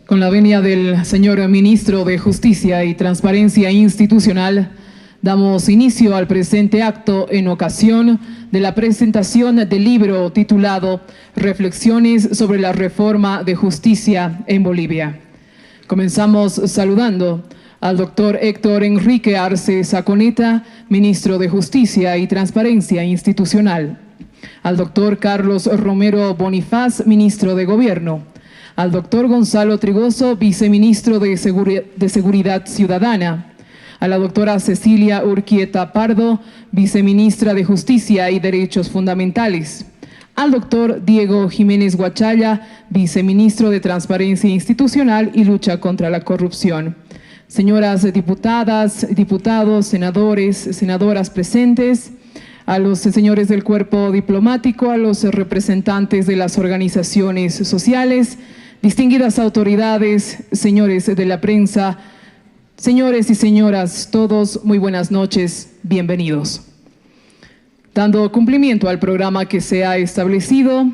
Con la venia del señor Ministro de Justicia y Transparencia Institucional, damos inicio al presente acto en ocasión de la presentación del libro titulado Reflexiones sobre la reforma de justicia en Bolivia. Comenzamos saludando al doctor Héctor Enrique Arce Saconeta, Ministro de Justicia y Transparencia Institucional, al doctor Carlos Romero Bonifaz, Ministro de Gobierno, al doctor Gonzalo Trigoso, Viceministro de Seguridad Ciudadana, a la doctora Cecilia Urquieta Pardo, Viceministra de Justicia y Derechos Fundamentales, al doctor Diego Jiménez Guachalla, Viceministro de Transparencia Institucional y Lucha contra la Corrupción. Señoras diputadas, diputados, senadores, senadoras presentes, a los señores del cuerpo diplomático, a los representantes de las organizaciones sociales, distinguidas autoridades, señores de la prensa, señores y señoras, todos muy buenas noches, bienvenidos. Dando cumplimiento al programa que se ha establecido,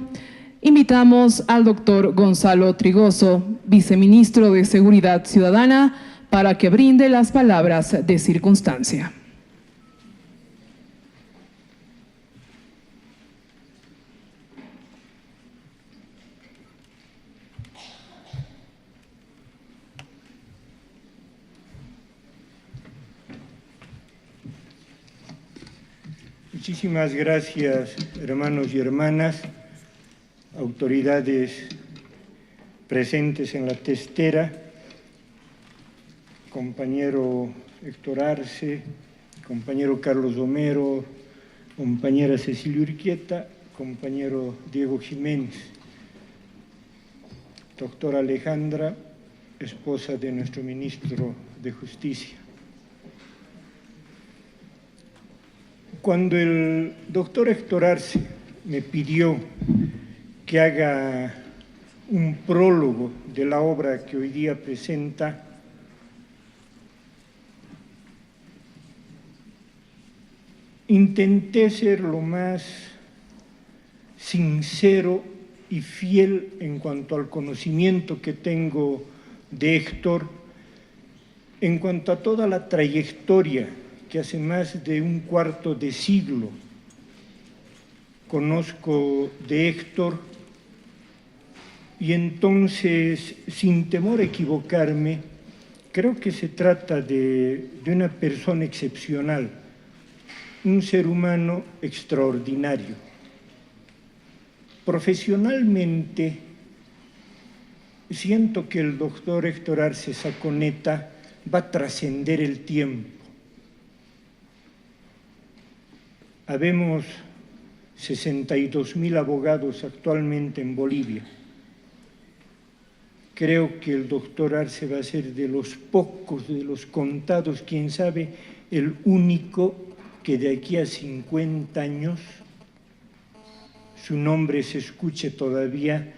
invitamos al doctor Gonzalo Trigoso, Viceministro de Seguridad Ciudadana, para que brinde las palabras de circunstancia. Muchísimas gracias, hermanos y hermanas, autoridades presentes en la testera, compañero Héctor Arce, compañero Carlos Romero, compañera Cecilia Urquieta, compañero Diego Jiménez, doctora Alejandra, esposa de nuestro ministro de Justicia. Cuando el doctor Héctor Arce me pidió que haga un prólogo de la obra que hoy día presenta, intenté ser lo más sincero y fiel en cuanto al conocimiento que tengo de Héctor, en cuanto a toda la trayectoria que hace más de un cuarto de siglo conozco de Héctor, y entonces, sin temor a equivocarme, creo que se trata de una persona excepcional, un ser humano extraordinario. Profesionalmente, siento que el doctor Héctor Arce Saconeta va a trascender el tiempo. Habemos 62.000 abogados actualmente en Bolivia. Creo que el doctor Arce va a ser de los pocos, de los contados, quién sabe, el único que de aquí a 50 años su nombre se escuche todavía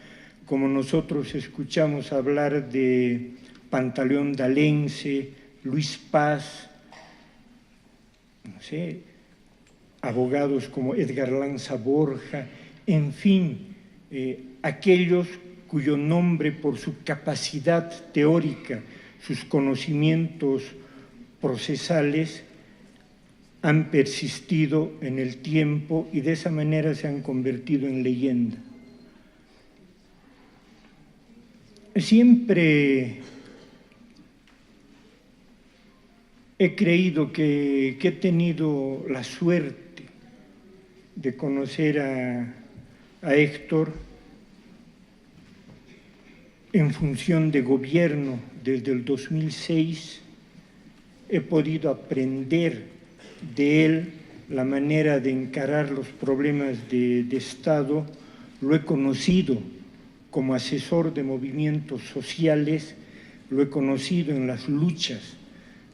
como nosotros escuchamos hablar de Pantaleón D'Alence, Luis Paz, no sé, abogados como Edgar Lanza Borja, en fin, aquellos cuyo nombre por su capacidad teórica, sus conocimientos procesales han persistido en el tiempo y de esa manera se han convertido en leyenda. Siempre he creído que he tenido la suerte de conocer a Héctor en función de gobierno desde el 2006. He podido aprender de él la manera de encarar los problemas de Estado. Lo he conocido como asesor de movimientos sociales, lo he conocido en las luchas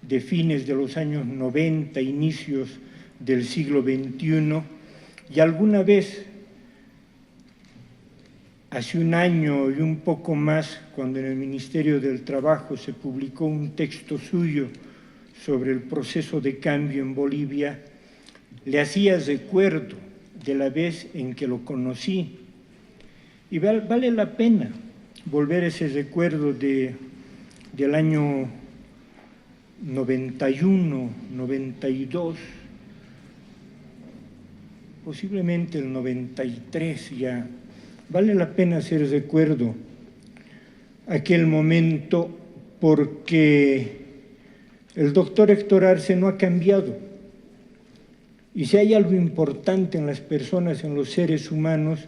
de fines de los años 90, inicios del siglo XXI, y alguna vez, hace un año y un poco más, cuando en el Ministerio del Trabajo se publicó un texto suyo sobre el proceso de cambio en Bolivia, le hacía recuerdo de la vez en que lo conocí. Y vale la pena volver a ese recuerdo del año 91, 92, posiblemente el 93 ya. Vale la pena hacer recuerdo aquel momento porque el doctor Héctor Arce no ha cambiado. Y si hay algo importante en las personas, en los seres humanos,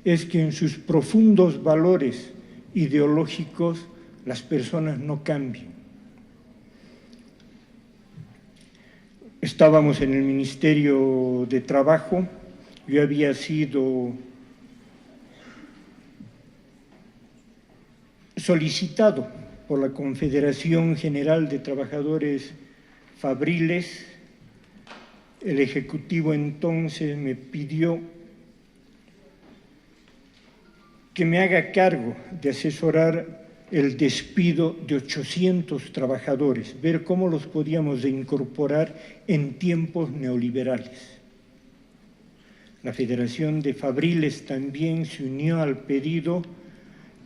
es que en sus profundos valores ideológicos las personas no cambian. Estábamos en el Ministerio de Trabajo, yo había sido solicitado por la Confederación General de Trabajadores Fabriles. El Ejecutivo entonces me pidió que me haga cargo de asesorar el despido de 800 trabajadores, ver cómo los podíamos reincorporar en tiempos neoliberales. La Federación de Fabriles también se unió al pedido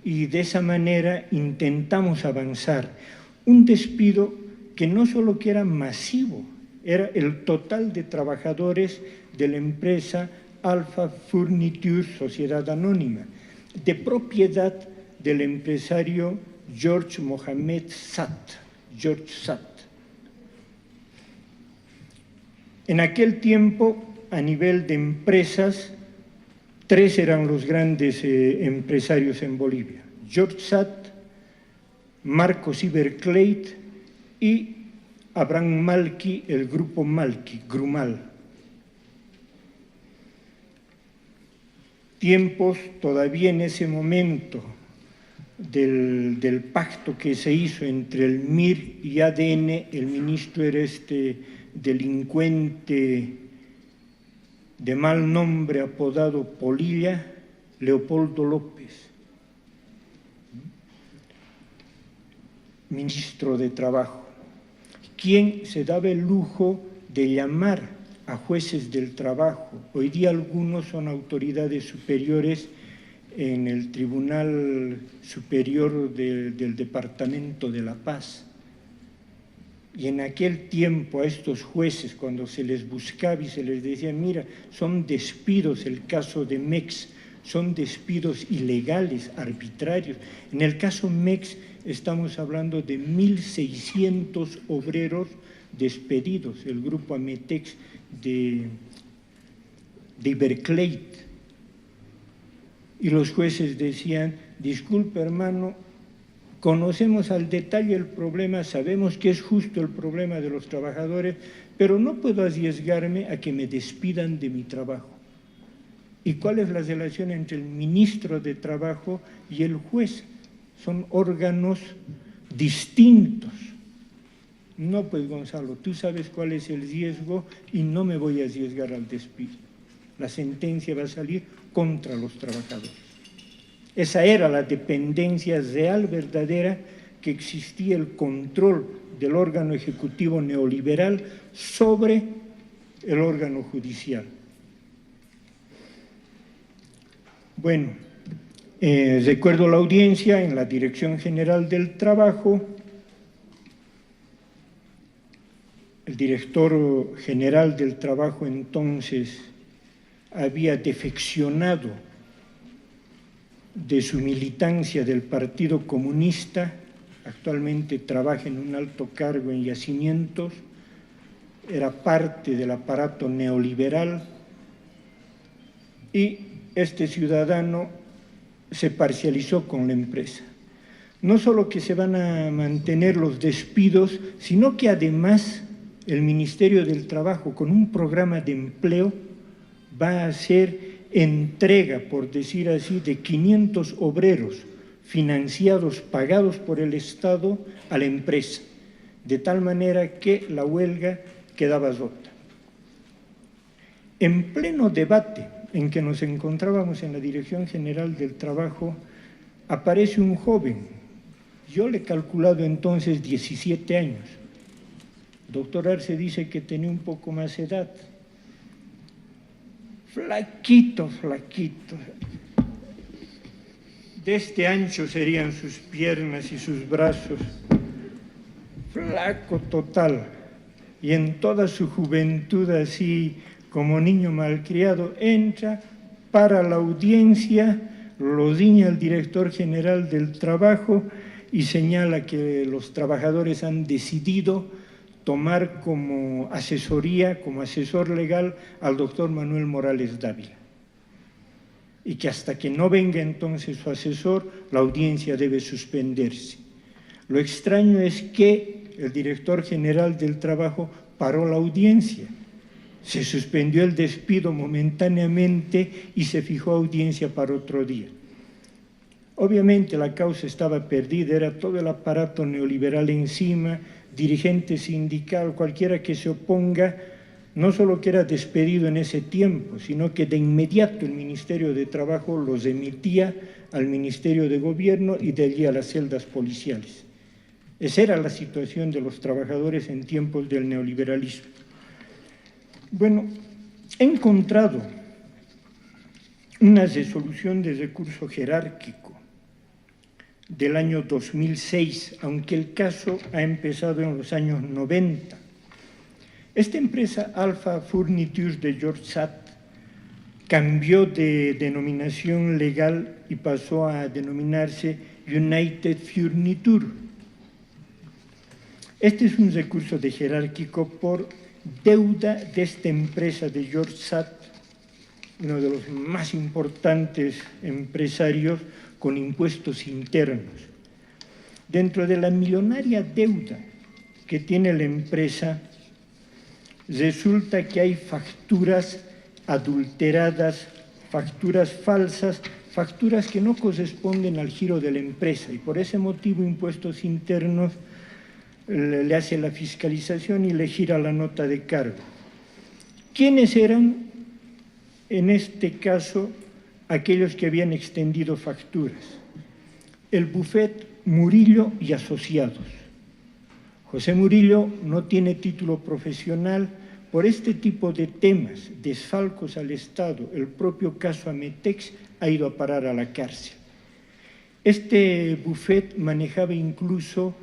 y de esa manera intentamos avanzar. Un despido que no solo que era masivo, era el total de trabajadores de la empresa Alpha Furniture Sociedad Anónima, de propiedad del empresario George Mohamed Satt, George Satt. En aquel tiempo, a nivel de empresas, 3 eran los grandes empresarios en Bolivia: George Satt, Marcos Ibercleit y Abraham Malki, el grupo Malki, Grumal. Tiempos todavía en ese momento del pacto que se hizo entre el MIR y ADN, el ministro era este delincuente de mal nombre apodado Polilla, Leopoldo López, ministro de Trabajo, quien se daba el lujo de llamar a jueces del trabajo. Hoy día algunos son autoridades superiores en el Tribunal Superior del Departamento de La Paz. Y en aquel tiempo a estos jueces, cuando se les buscaba y se les decía, mira, son despidos, el caso de MEX, son despidos ilegales, arbitrarios. En el caso MEX estamos hablando de 1.600 obreros despedidos, el grupo Ametex de Ibercleit. Y los jueces decían, disculpe hermano, conocemos al detalle el problema, sabemos que es justo el problema de los trabajadores, pero no puedo arriesgarme a que me despidan de mi trabajo. ¿Y cuál es la relación entre el ministro de Trabajo y el juez? Son órganos distintos. No, pues Gonzalo, tú sabes cuál es el riesgo y no me voy a arriesgar al despido. La sentencia va a salir contra los trabajadores. Esa era la dependencia real, verdadera, que existía el control del órgano ejecutivo neoliberal sobre el órgano judicial. Bueno, recuerdo la audiencia en la Dirección General del Trabajo. El director general del Trabajo entonces había defeccionado de su militancia del Partido Comunista, actualmente trabaja en un alto cargo en yacimientos, era parte del aparato neoliberal y este ciudadano se parcializó con la empresa. No solo que se van a mantener los despidos, sino que además el Ministerio del Trabajo, con un programa de empleo, va a hacer entrega, por decir así, de 500 obreros financiados, pagados por el Estado a la empresa, de tal manera que la huelga quedaba rota. En pleno debate en que nos encontrábamos en la Dirección General del Trabajo, aparece un joven, yo le he calculado entonces 17 años, doctor Arce dice que tenía un poco más edad, flaquito, de este ancho serían sus piernas y sus brazos, flaco total, y en toda su juventud así como niño malcriado, entra para la audiencia, lo ciña el director general del trabajo y señala que los trabajadores han decidido tomar como asesoría, como asesor legal al doctor Manuel Morales Dávila. Y que hasta que no venga entonces su asesor, la audiencia debe suspenderse. Lo extraño es que el director general del trabajo paró la audiencia. Se suspendió el despido momentáneamente y se fijó audiencia para otro día. Obviamente la causa estaba perdida, era todo el aparato neoliberal encima, dirigente sindical, cualquiera que se oponga, no solo que era despedido en ese tiempo, sino que de inmediato el Ministerio de Trabajo los emitía al Ministerio de Gobierno y de allí a las celdas policiales. Esa era la situación de los trabajadores en tiempos del neoliberalismo. Bueno, he encontrado una resolución de recurso jerárquico del año 2006, aunque el caso ha empezado en los años 90. Esta empresa Alpha Furniture de George Satt cambió de denominación legal y pasó a denominarse United Furniture. Este es un recurso de jerárquico por deuda de esta empresa de George Satt, uno de los más importantes empresarios con impuestos internos. Dentro de la millonaria deuda que tiene la empresa, resulta que hay facturas adulteradas, facturas falsas, facturas que no corresponden al giro de la empresa y por ese motivo Impuestos Internos le hace la fiscalización y le gira la nota de cargo. ¿Quiénes eran, en este caso, aquellos que habían extendido facturas? El bufet Murillo y Asociados. José Murillo no tiene título profesional. Por este tipo de temas, desfalcos al Estado, el propio caso Ametex ha ido a parar a la cárcel. Este bufet manejaba incluso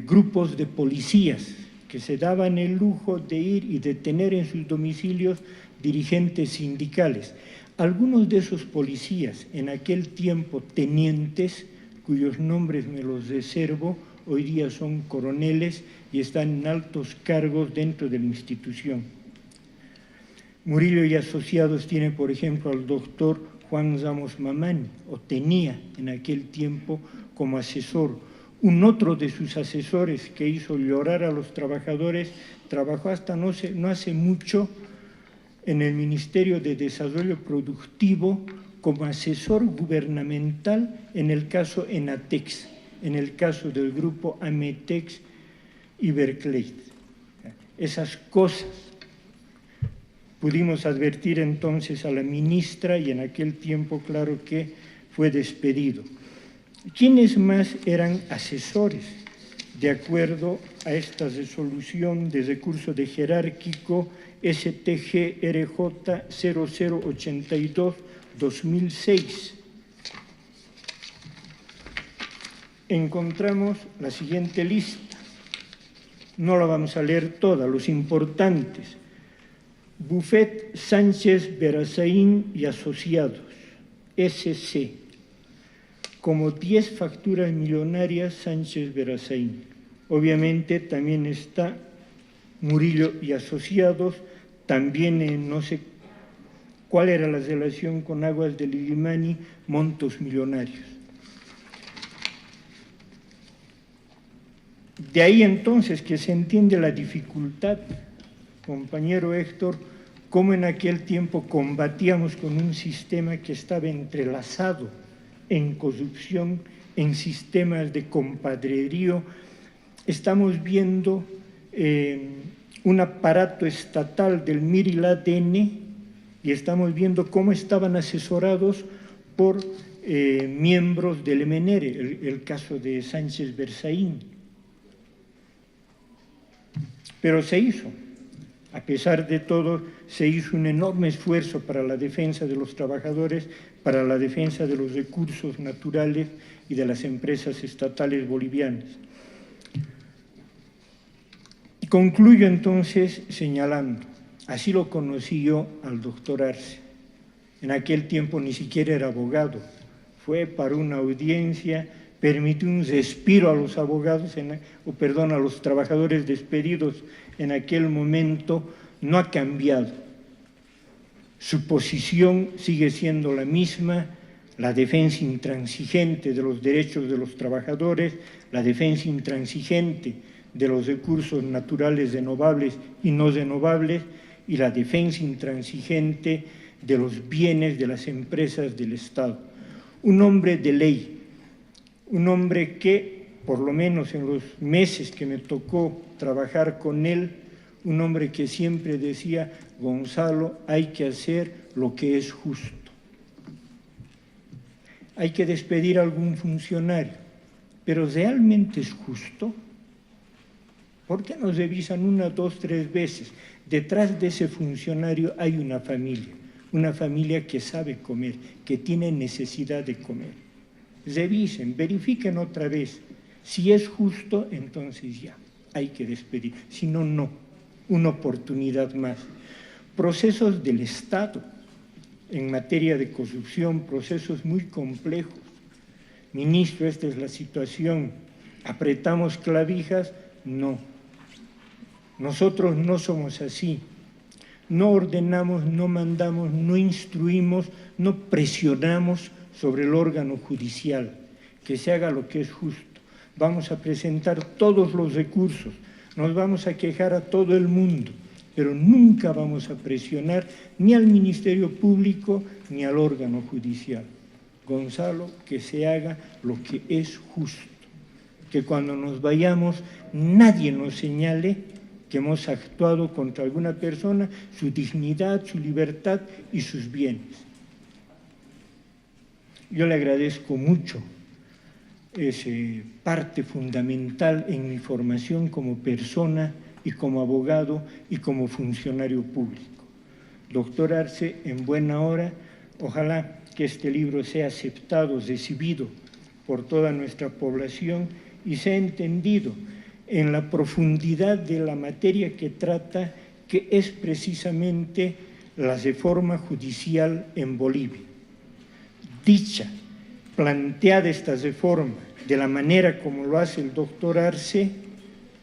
grupos de policías que se daban el lujo de ir y detener en sus domicilios dirigentes sindicales. Algunos de esos policías, en aquel tiempo tenientes, cuyos nombres me los reservo, hoy día son coroneles y están en altos cargos dentro de la institución. Murillo y Asociados tiene, por ejemplo, al doctor Juan Ramos Mamani, o tenía en aquel tiempo como asesor. Un otro de sus asesores que hizo llorar a los trabajadores, trabajó hasta no hace mucho en el Ministerio de Desarrollo Productivo como asesor gubernamental en el caso Enatex, en el caso del grupo Ametex y Berkeley. Esas cosas pudimos advertir entonces a la ministra y en aquel tiempo, claro que fue despedido. ¿Quiénes más eran asesores? De acuerdo a esta resolución de recurso de jerárquico STGRJ 0082-2006. Encontramos la siguiente lista. No la vamos a leer toda, los importantes. Bufet Sánchez Berazaín y Asociados, SC. Como 10 facturas millonarias Sánchez Berazaín. Obviamente también está Murillo y Asociados, también no sé cuál era la relación con Aguas del Illimani, montos millonarios. De ahí entonces que se entiende la dificultad, compañero Héctor, cómo en aquel tiempo combatíamos con un sistema que estaba entrelazado en corrupción, en sistemas de compadrerío. Estamos viendo un aparato estatal del MIR y la ADN y estamos viendo cómo estaban asesorados por miembros del MNR, el caso de Sánchez Berazaín. Pero se hizo. A pesar de todo, se hizo un enorme esfuerzo para la defensa de los trabajadores, para la defensa de los recursos naturales y de las empresas estatales bolivianas. Y concluyo entonces señalando, así lo conocí yo al doctor Arce. En aquel tiempo ni siquiera era abogado, fue para una audiencia, permitió un respiro a los abogados, a los trabajadores despedidos en aquel momento. No ha cambiado. Su posición sigue siendo la misma, la defensa intransigente de los derechos de los trabajadores, la defensa intransigente de los recursos naturales renovables y no renovables, y la defensa intransigente de los bienes de las empresas del Estado. Un hombre de ley, un hombre que, por lo menos en los meses que me tocó trabajar con él, un hombre que siempre decía: Gonzalo, hay que hacer lo que es justo. Hay que despedir a algún funcionario, pero ¿realmente es justo? ¿Por qué nos revisan 1, 2, 3 veces? Detrás de ese funcionario hay una familia que sabe comer, que tiene necesidad de comer. Revisen, verifiquen otra vez. Si es justo, entonces ya, hay que despedir. Si no, no. Una oportunidad más. Procesos del Estado en materia de corrupción, procesos muy complejos. Ministro, esta es la situación. ¿Apretamos clavijas? No. Nosotros no somos así. No ordenamos, no mandamos, no instruimos, no presionamos sobre el órgano judicial, que se haga lo que es justo. Vamos a presentar todos los recursos, nos vamos a quejar a todo el mundo, pero nunca vamos a presionar ni al Ministerio Público ni al órgano judicial. Gonzalo, que se haga lo que es justo, que cuando nos vayamos nadie nos señale que hemos actuado contra alguna persona, su dignidad, su libertad y sus bienes. Yo le agradezco mucho, es parte fundamental en mi formación como persona y como abogado y como funcionario público. Doctor Arce, en buena hora, ojalá que este libro sea aceptado, recibido por toda nuestra población y sea entendido en la profundidad de la materia que trata, que es precisamente la reforma judicial en Bolivia. Dicha, planteada esta reforma de la manera como lo hace el doctor Arce,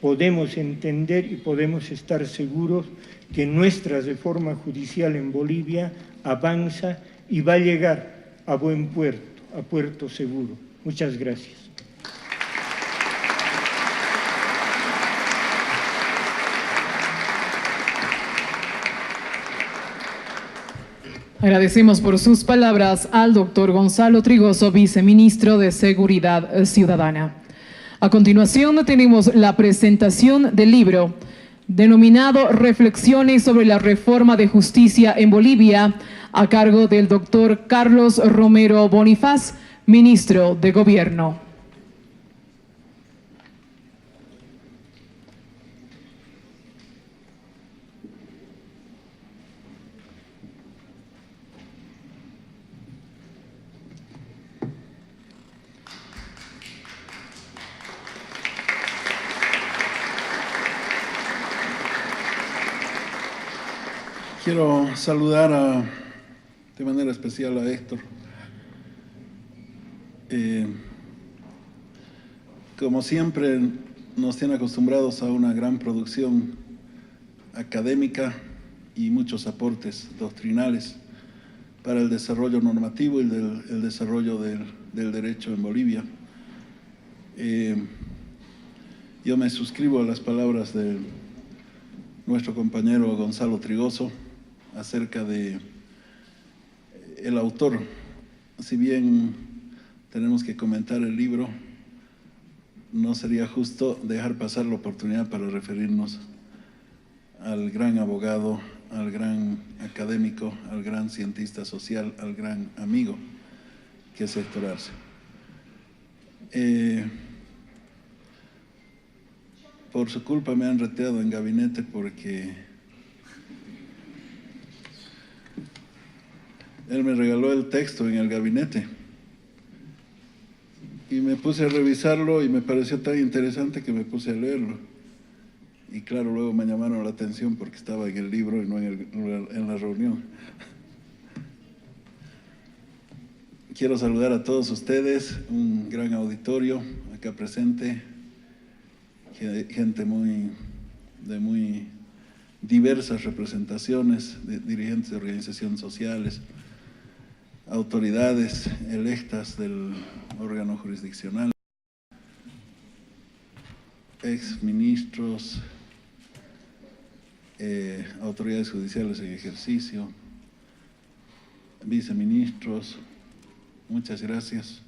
podemos entender y podemos estar seguros que nuestra reforma judicial en Bolivia avanza y va a llegar a buen puerto, a puerto seguro. Muchas gracias. Agradecemos por sus palabras al doctor Gonzalo Trigoso, viceministro de Seguridad Ciudadana. A continuación tenemos la presentación del libro denominado Reflexiones sobre la reforma de justicia en Bolivia, a cargo del doctor Carlos Romero Bonifaz, ministro de Gobierno. Quiero saludar de manera especial a Héctor. Como siempre, nos tiene acostumbrados a una gran producción académica y muchos aportes doctrinales para el desarrollo normativo y el desarrollo del derecho en Bolivia. Yo me suscribo a las palabras de nuestro compañero Gonzalo Trigoso acerca de el autor. Si bien tenemos que comentar el libro, no sería justo dejar pasar la oportunidad para referirnos al gran abogado, al gran académico, al gran cientista social, al gran amigo que es Héctor Arce. Por su culpa me han reteado en gabinete porque él me regaló el texto en el gabinete y me puse a revisarlo y me pareció tan interesante que me puse a leerlo. Y claro, luego me llamaron la atención porque estaba en el libro y no en la reunión. Quiero saludar a todos ustedes, un gran auditorio acá presente, gente de muy diversas representaciones, dirigentes de organizaciones sociales, autoridades electas del órgano jurisdiccional, exministros, autoridades judiciales en ejercicio, viceministros. Muchas gracias.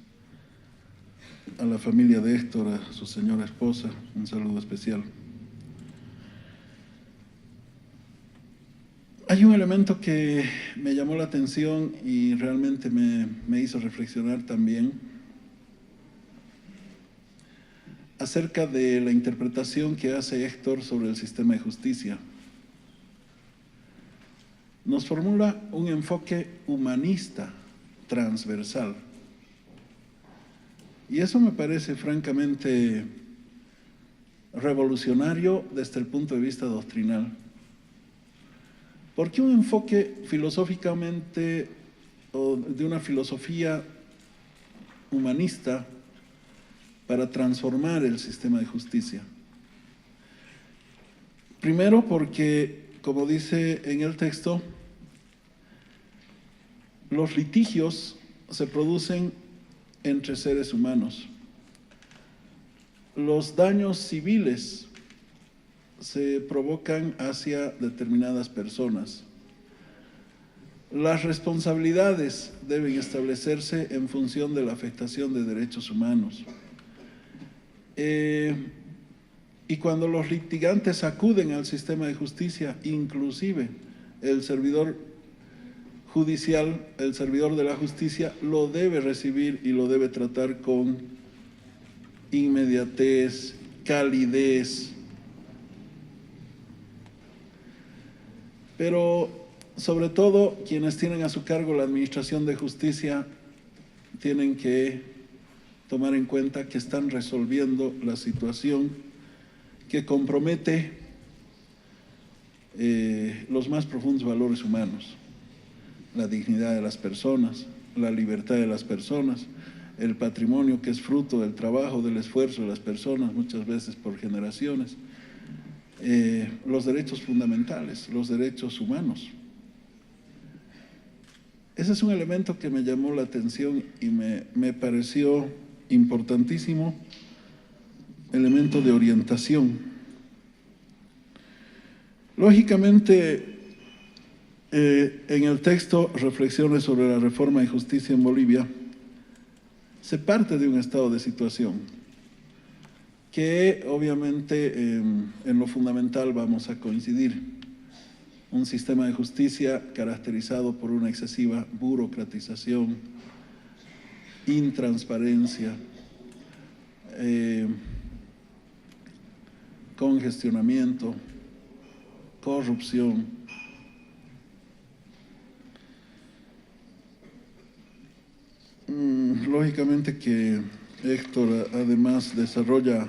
A la familia de Héctor, a su señora esposa, un saludo especial. Hay un elemento que me llamó la atención y realmente me hizo reflexionar también acerca de la interpretación que hace Héctor sobre el sistema de justicia. Nos formula un enfoque humanista, transversal. Y eso me parece francamente revolucionario desde el punto de vista doctrinal. Porque un enfoque filosóficamente o de una filosofía humanista para transformar el sistema de justicia. Primero porque, como dice en el texto, los litigios se producen entre seres humanos. Los daños civiles se provocan hacia determinadas personas. Las responsabilidades deben establecerse en función de la afectación de derechos humanos. Y cuando los litigantes acuden al sistema de justicia, inclusive el servidor judicial, el servidor de la justicia, lo debe recibir y lo debe tratar con inmediatez, calidez. Pero sobre todo quienes tienen a su cargo la administración de justicia tienen que tomar en cuenta que están resolviendo la situación que compromete los más profundos valores humanos, la dignidad de las personas, la libertad de las personas, el patrimonio que es fruto del trabajo, del esfuerzo de las personas, muchas veces por generaciones, los derechos fundamentales, los derechos humanos. Ese es un elemento que me llamó la atención y me pareció importantísimo, elemento de orientación. Lógicamente, en el texto Reflexiones sobre la reforma y justicia en Bolivia, se parte de un estado de situación que obviamente en lo fundamental vamos a coincidir. Un sistema de justicia caracterizado por una excesiva burocratización, intransparencia, congestionamiento, corrupción. Lógicamente que Héctor además desarrolla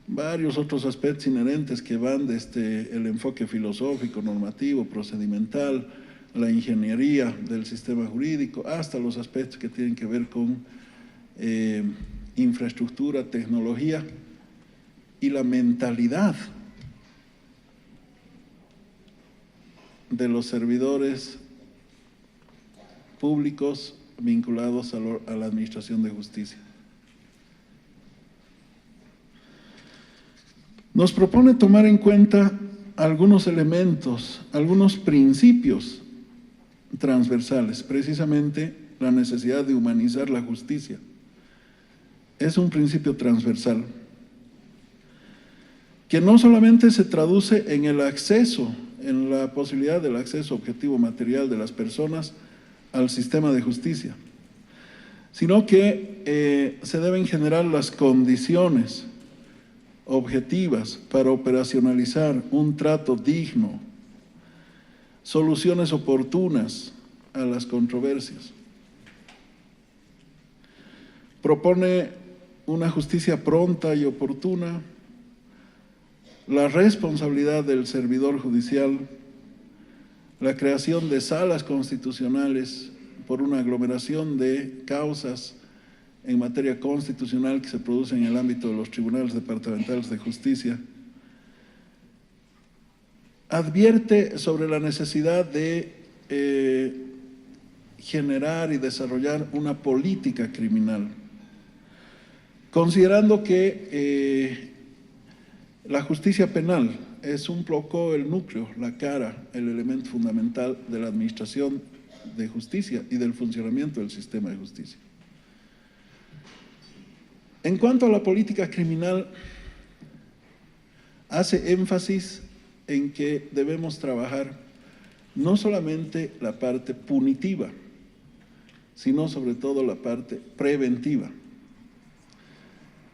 varios otros aspectos inherentes que van desde el enfoque filosófico, normativo, procedimental, la ingeniería del sistema jurídico, hasta los aspectos que tienen que ver con infraestructura, tecnología y la mentalidad de los servidores públicos vinculados a la administración de justicia. Nos propone tomar en cuenta algunos elementos, algunos principios transversales, precisamente la necesidad de humanizar la justicia. Es un principio transversal que no solamente se traduce en el acceso, en la posibilidad del acceso objetivo material de las personas al sistema de justicia, sino que se deben generar las condiciones objetivas para operacionalizar un trato digno, soluciones oportunas a las controversias. Propone una justicia pronta y oportuna, la responsabilidad del servidor judicial, la creación de salas constitucionales por una aglomeración de causas en materia constitucional que se producen en el ámbito de los tribunales departamentales de justicia. Advierte sobre la necesidad de generar y desarrollar una política criminal, considerando que la justicia penal es un poco el núcleo, la cara, el elemento fundamental de la administración de justicia y del funcionamiento del sistema de justicia. En cuanto a la política criminal, hace énfasis en que debemos trabajar no solamente la parte punitiva, sino sobre todo la parte preventiva.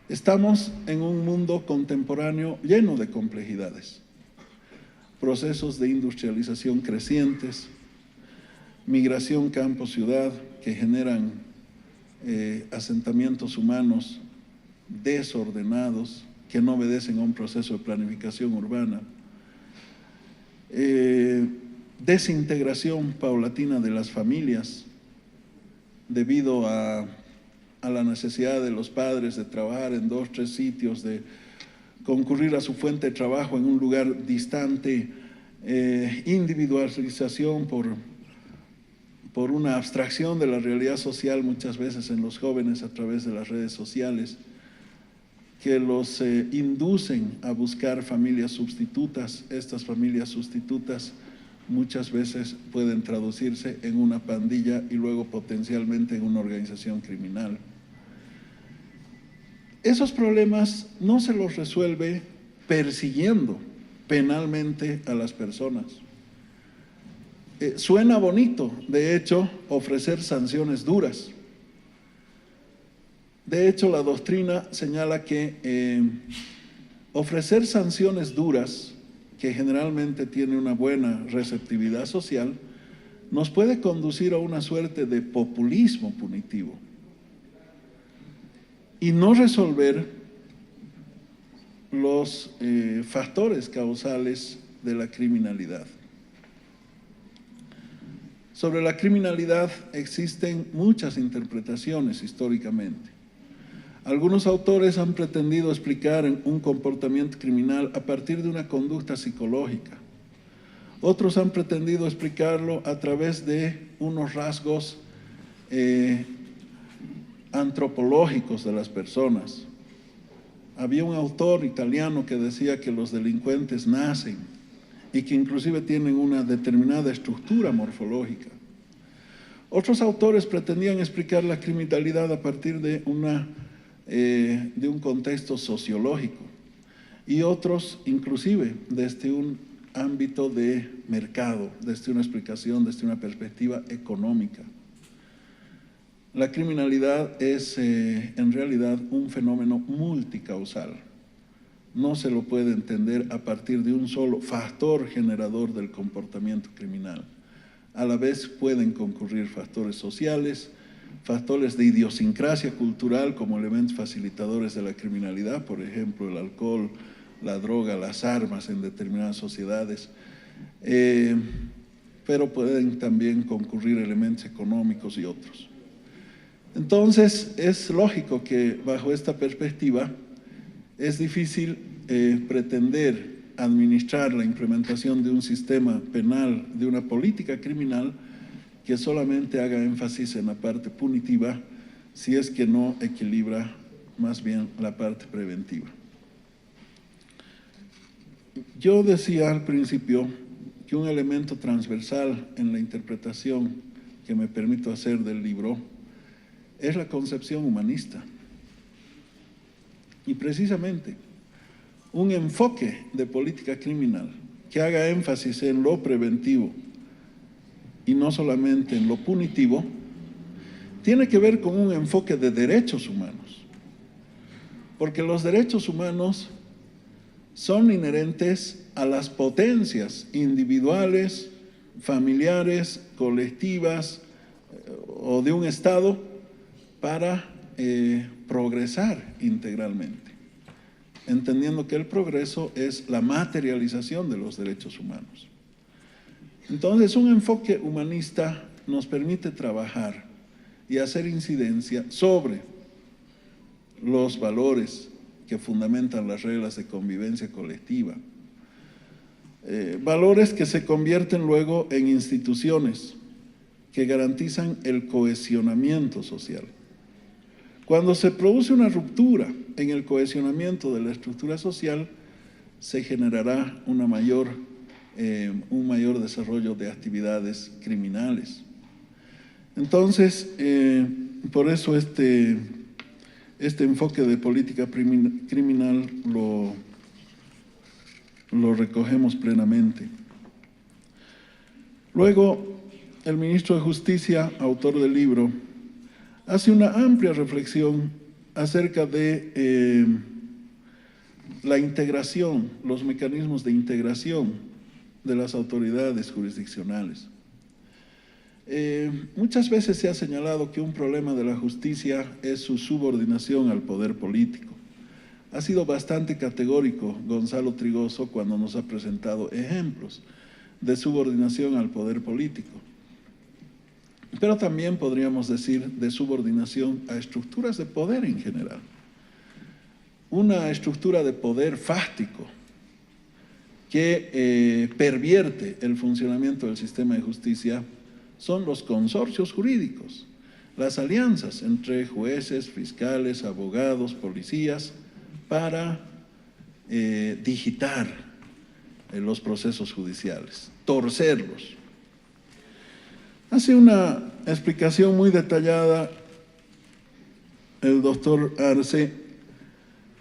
Estamos en un mundo contemporáneo lleno de complejidades, procesos de industrialización crecientes, migración campo-ciudad que generan asentamientos humanos desordenados que no obedecen a un proceso de planificación urbana, desintegración paulatina de las familias debido a la necesidad de los padres de trabajar en 2 o 3 sitios, de concurrir a su fuente de trabajo en un lugar distante, individualización por una abstracción de la realidad social muchas veces en los jóvenes a través de las redes sociales, que los inducen a buscar familias sustitutas. Estas familias sustitutas muchas veces pueden traducirse en una pandilla y luego potencialmente en una organización criminal. Esos problemas no se los resuelve persiguiendo penalmente a las personas. Suena bonito, de hecho, ofrecer sanciones duras. De hecho, la doctrina señala que ofrecer sanciones duras, que generalmente tiene una buena receptividad social, nos puede conducir a una suerte de populismo punitivo y no resolver los factores causales de la criminalidad. Sobre la criminalidad existen muchas interpretaciones históricamente. Algunos autores han pretendido explicar un comportamiento criminal a partir de una conducta psicológica. Otros han pretendido explicarlo a través de unos rasgos antropológicos de las personas. Había un autor italiano que decía que los delincuentes nacen y que inclusive tienen una determinada estructura morfológica. Otros autores pretendían explicar la criminalidad a partir de un contexto sociológico y otros inclusive desde un ámbito de mercado, desde una explicación, desde una perspectiva económica. La criminalidad es en realidad un fenómeno multicausal. No se lo puede entender a partir de un solo factor generador del comportamiento criminal. A la vez pueden concurrir factores sociales, factores de idiosincrasia cultural como elementos facilitadores de la criminalidad, por ejemplo, el alcohol, la droga, las armas en determinadas sociedades, pero pueden también concurrir elementos económicos y otros. Entonces, es lógico que bajo esta perspectiva es difícil pretender administrar la implementación de un sistema penal, de una política criminal que solamente haga énfasis en la parte punitiva, si es que no equilibra más bien la parte preventiva. Yo decía al principio que un elemento transversal en la interpretación que me permito hacer del libro es la concepción humanista. Y precisamente un enfoque de política criminal que haga énfasis en lo preventivo y no solamente en lo punitivo, tiene que ver con un enfoque de derechos humanos. Porque los derechos humanos son inherentes a las potencias individuales, familiares, colectivas o de un Estado para progresar integralmente, entendiendo que el progreso es la materialización de los derechos humanos. Entonces, un enfoque humanista nos permite trabajar y hacer incidencia sobre los valores que fundamentan las reglas de convivencia colectiva, valores que se convierten luego en instituciones que garantizan el cohesionamiento social. Cuando se produce una ruptura en el cohesionamiento de la estructura social, se generará un mayor desarrollo de actividades criminales. Entonces, por eso este enfoque de política criminal lo recogemos plenamente. Luego, el ministro de Justicia, autor del libro, hace una amplia reflexión acerca de la integración, los mecanismos de integración de las autoridades jurisdiccionales. Muchas veces se ha señalado que un problema de la justicia es su subordinación al poder político. Ha sido bastante categórico Gonzalo Trigoso cuando nos ha presentado ejemplos de subordinación al poder político. Pero también podríamos decir de subordinación a estructuras de poder en general. Una estructura de poder fáctico que pervierte el funcionamiento del sistema de justicia son los consorcios jurídicos, las alianzas entre jueces, fiscales, abogados, policías, para digitar los procesos judiciales, torcerlos. Hace una explicación muy detallada el doctor Arce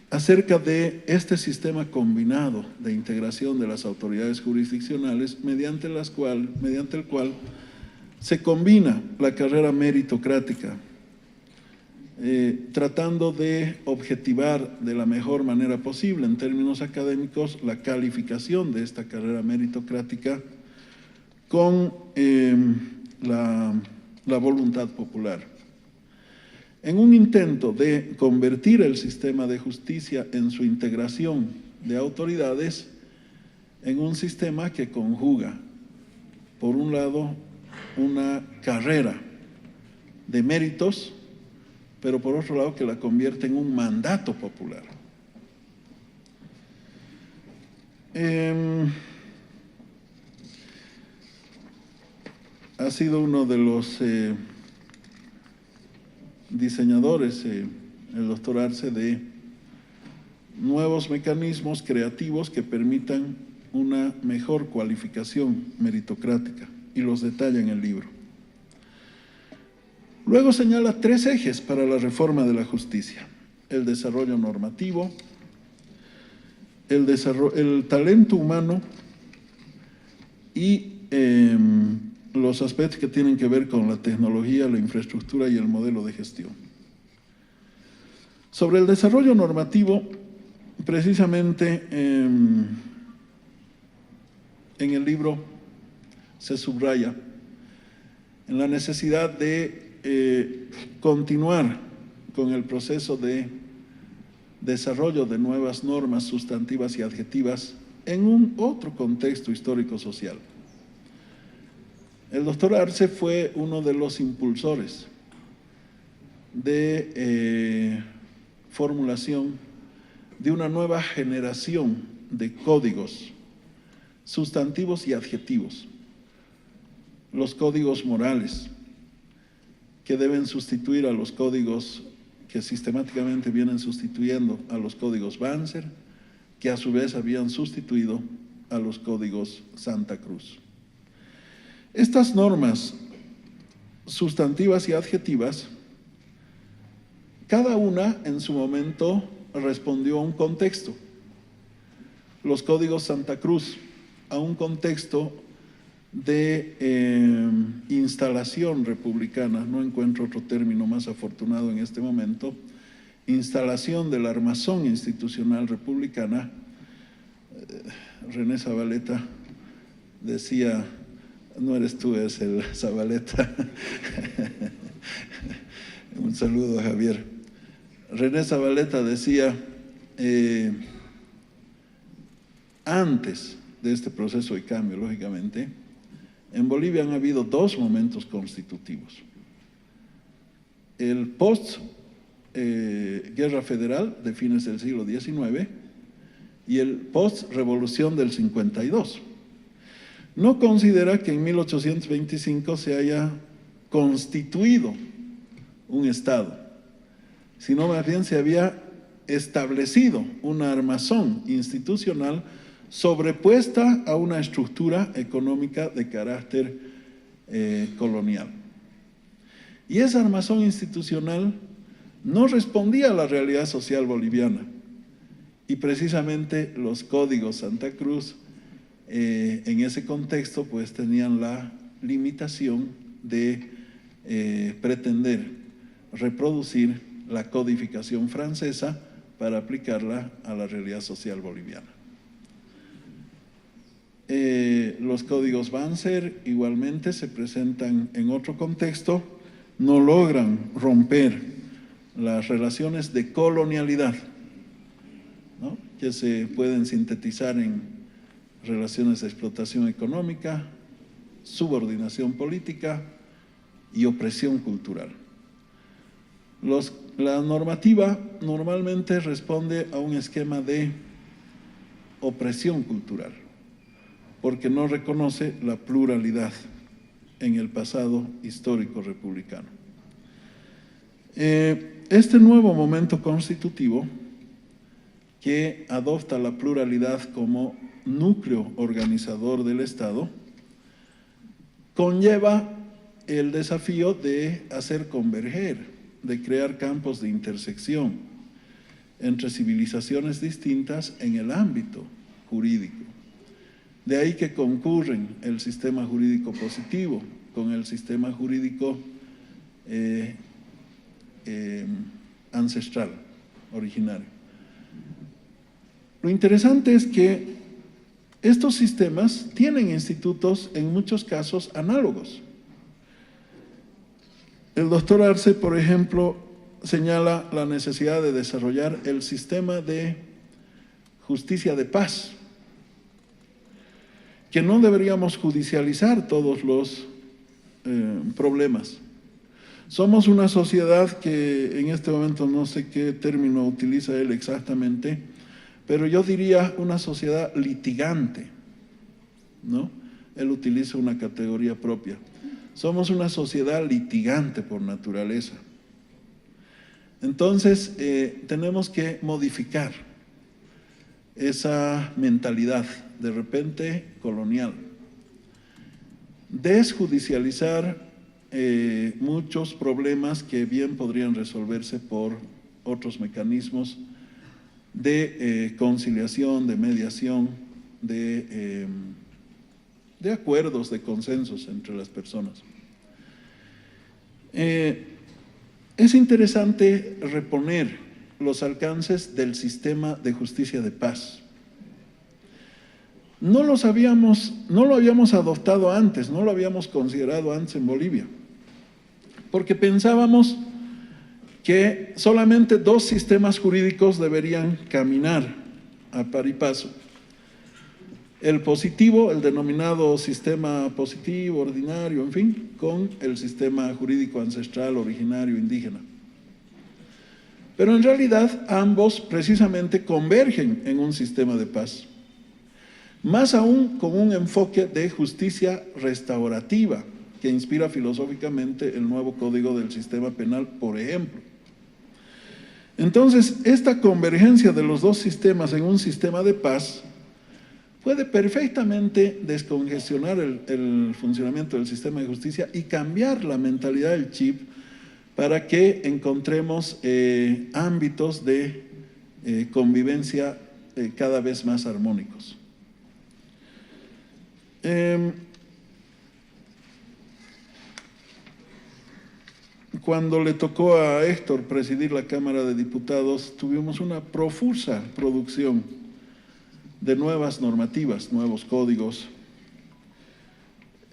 acerca de este sistema combinado de integración de las autoridades jurisdiccionales mediante el cual se combina la carrera meritocrática, tratando de objetivar de la mejor manera posible en términos académicos la calificación de esta carrera meritocrática con la voluntad popular. En un intento de convertir el sistema de justicia en su integración de autoridades en un sistema que conjuga, por un lado, una carrera de méritos, pero por otro lado que la convierte en un mandato popular. Ha sido uno de los diseñadores, el doctor Arce, de nuevos mecanismos creativos que permitan una mejor cualificación meritocrática, y los detalla en el libro. Luego señala 3 ejes para la reforma de la justicia: el desarrollo normativo, el talento humano y los aspectos que tienen que ver con la tecnología, la infraestructura y el modelo de gestión. Sobre el desarrollo normativo, precisamente en el libro se subraya en la necesidad de continuar con el proceso de desarrollo de nuevas normas sustantivas y adjetivas en un otro contexto histórico-social. El doctor Arce fue uno de los impulsores de formulación de una nueva generación de códigos sustantivos y adjetivos, los códigos morales, que deben sustituir a los códigos que sistemáticamente vienen sustituyendo a los códigos Banzer, que a su vez habían sustituido a los códigos Santa Cruz. Estas normas sustantivas y adjetivas, cada una en su momento respondió a un contexto. Los códigos Santa Cruz a un contexto de instalación republicana, no encuentro otro término más afortunado en este momento, instalación de la armazón institucional republicana. René Zabaleta decía: No eres tú, es el Zabaleta. Un saludo a Javier. René Zabaleta decía, antes de este proceso de cambio, lógicamente, en Bolivia han habido dos momentos constitutivos. El post-guerra federal de fines del siglo XIX y el post-revolución del 52. No considera que en 1825 se haya constituido un Estado, sino más bien se había establecido una armazón institucional sobrepuesta a una estructura económica de carácter colonial. Y esa armazón institucional no respondía a la realidad social boliviana. Y precisamente los códigos Santa Cruz, en ese contexto, pues tenían la limitación de pretender reproducir la codificación francesa para aplicarla a la realidad social boliviana. Los códigos Banzer igualmente se presentan en otro contexto, no logran romper las relaciones de colonialidad, ¿no?, que se pueden sintetizar en relaciones de explotación económica, subordinación política y opresión cultural. La normativa normalmente responde a un esquema de opresión cultural, porque no reconoce la pluralidad en el pasado histórico republicano. Este nuevo momento constitutivo, que adopta la pluralidad como núcleo organizador del Estado, conlleva el desafío de hacer converger, de crear campos de intersección entre civilizaciones distintas en el ámbito jurídico. De ahí que concurren el sistema jurídico positivo con el sistema jurídico ancestral, originario. Lo interesante es que estos sistemas tienen institutos en muchos casos análogos. El doctor Arce, por ejemplo, señala la necesidad de desarrollar el sistema de justicia de paz, que no deberíamos judicializar todos los problemas. Somos una sociedad que en este momento no sé qué término utiliza él exactamente, pero yo diría una sociedad litigante, ¿no? Él utiliza una categoría propia. Somos una sociedad litigante por naturaleza. Entonces, tenemos que modificar esa mentalidad de repente colonial, desjudicializar muchos problemas que bien podrían resolverse por otros mecanismos de conciliación, de mediación, de acuerdos, de consensos entre las personas. Es interesante reponer los alcances del sistema de justicia de paz. No lo habíamos adoptado antes, no lo habíamos considerado antes en Bolivia, porque pensábamos que solamente dos sistemas jurídicos deberían caminar a par y paso. El positivo, el denominado sistema positivo, ordinario, en fin, con el sistema jurídico ancestral, originario, indígena. Pero en realidad ambos precisamente convergen en un sistema de paz. Más aún con un enfoque de justicia restaurativa que inspira filosóficamente el nuevo código del sistema penal, por ejemplo. Entonces, esta convergencia de los dos sistemas en un sistema de paz puede perfectamente descongestionar el funcionamiento del sistema de justicia y cambiar la mentalidad del chip para que encontremos ámbitos de convivencia cada vez más armónicos. Cuando le tocó a Héctor presidir la Cámara de Diputados, tuvimos una profusa producción de nuevas normativas, nuevos códigos.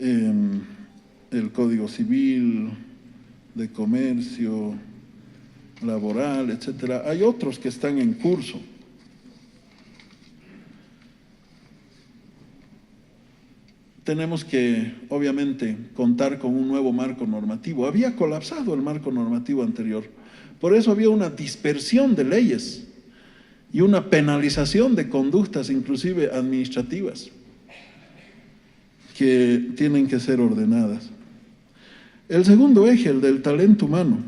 el Código Civil, de Comercio, Laboral, etcétera. Hay otros que están en curso. Tenemos que, obviamente, contar con un nuevo marco normativo. Había colapsado el marco normativo anterior. Por eso había una dispersión de leyes y una penalización de conductas, inclusive administrativas, que tienen que ser ordenadas. El segundo eje, el del talento humano,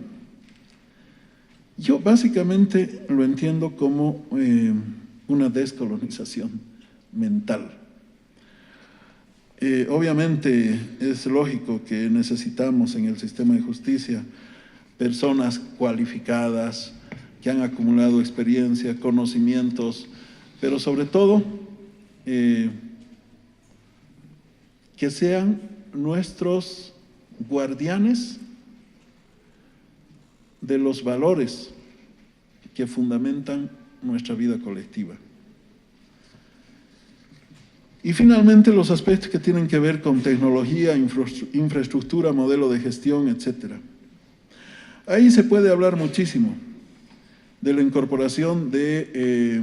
yo básicamente lo entiendo como una descolonización mental. Obviamente es lógico que necesitamos en el sistema de justicia personas cualificadas, que han acumulado experiencia, conocimientos, pero sobre todo que sean nuestros guardianes de los valores que fundamentan nuestra vida colectiva. Y finalmente los aspectos que tienen que ver con tecnología, infraestructura, modelo de gestión, etcétera. Ahí se puede hablar muchísimo de la incorporación de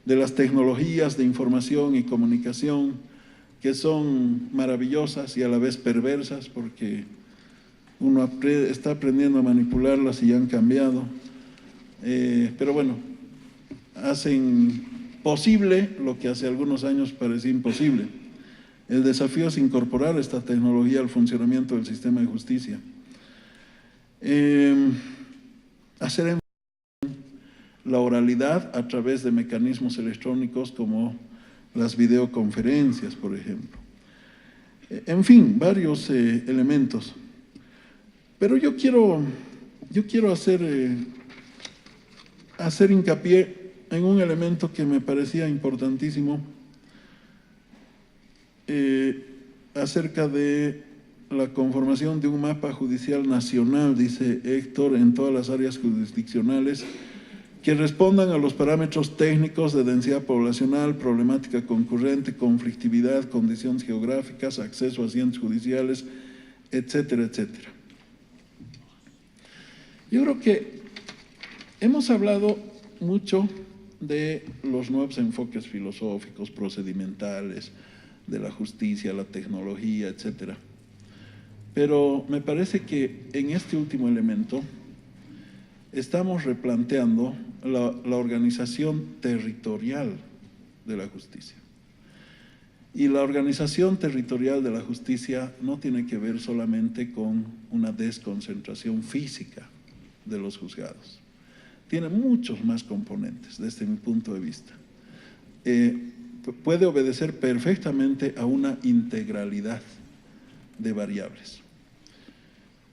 las tecnologías de información y comunicación, que son maravillosas y a la vez perversas, porque uno está aprendiendo a manipularlas y ya han cambiado. Pero bueno, hacen posible lo que hace algunos años parecía imposible. El desafío es incorporar esta tecnología al funcionamiento del sistema de justicia. Hacer la oralidad a través de mecanismos electrónicos como las videoconferencias, por ejemplo. En fin, varios elementos. Pero yo quiero hacer hincapié en un elemento que me parecía importantísimo acerca de la conformación de un mapa judicial nacional, dice Héctor, en todas las áreas jurisdiccionales que respondan a los parámetros técnicos de densidad poblacional, problemática concurrente, conflictividad, condiciones geográficas, acceso a haciendas judiciales, etcétera, etcétera. Yo creo que hemos hablado mucho de los nuevos enfoques filosóficos, procedimentales, de la justicia, la tecnología, etcétera. Pero me parece que en este último elemento estamos replanteando la organización territorial de la justicia. Y la organización territorial de la justicia no tiene que ver solamente con una desconcentración física de los juzgados. Tiene muchos más componentes desde mi punto de vista. Puede obedecer perfectamente a una integralidad de variables.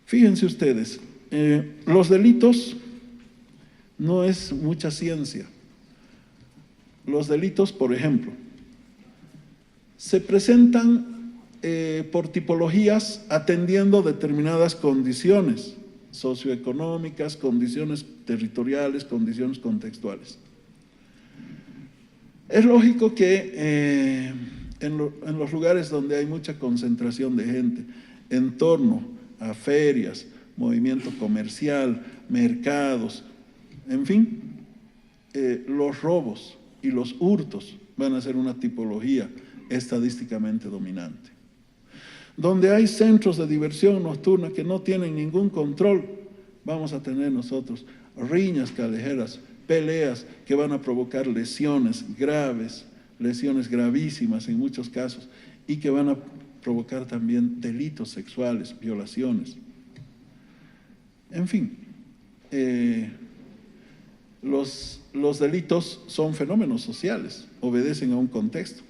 Fíjense ustedes, los delitos no es mucha ciencia. Los delitos, por ejemplo, se presentan por tipologías atendiendo determinadas condiciones socioeconómicas, condiciones territoriales, condiciones contextuales. Es lógico que en los lugares donde hay mucha concentración de gente, en torno a ferias, movimiento comercial, mercados, en fin, los robos y los hurtos van a ser una tipología estadísticamente dominante. Donde hay centros de diversión nocturna que no tienen ningún control, vamos a tener nosotros riñas callejeras, peleas que van a provocar lesiones graves, lesiones gravísimas en muchos casos, y que van a provocar también delitos sexuales, violaciones. En fin, los delitos son fenómenos sociales, obedecen a un contexto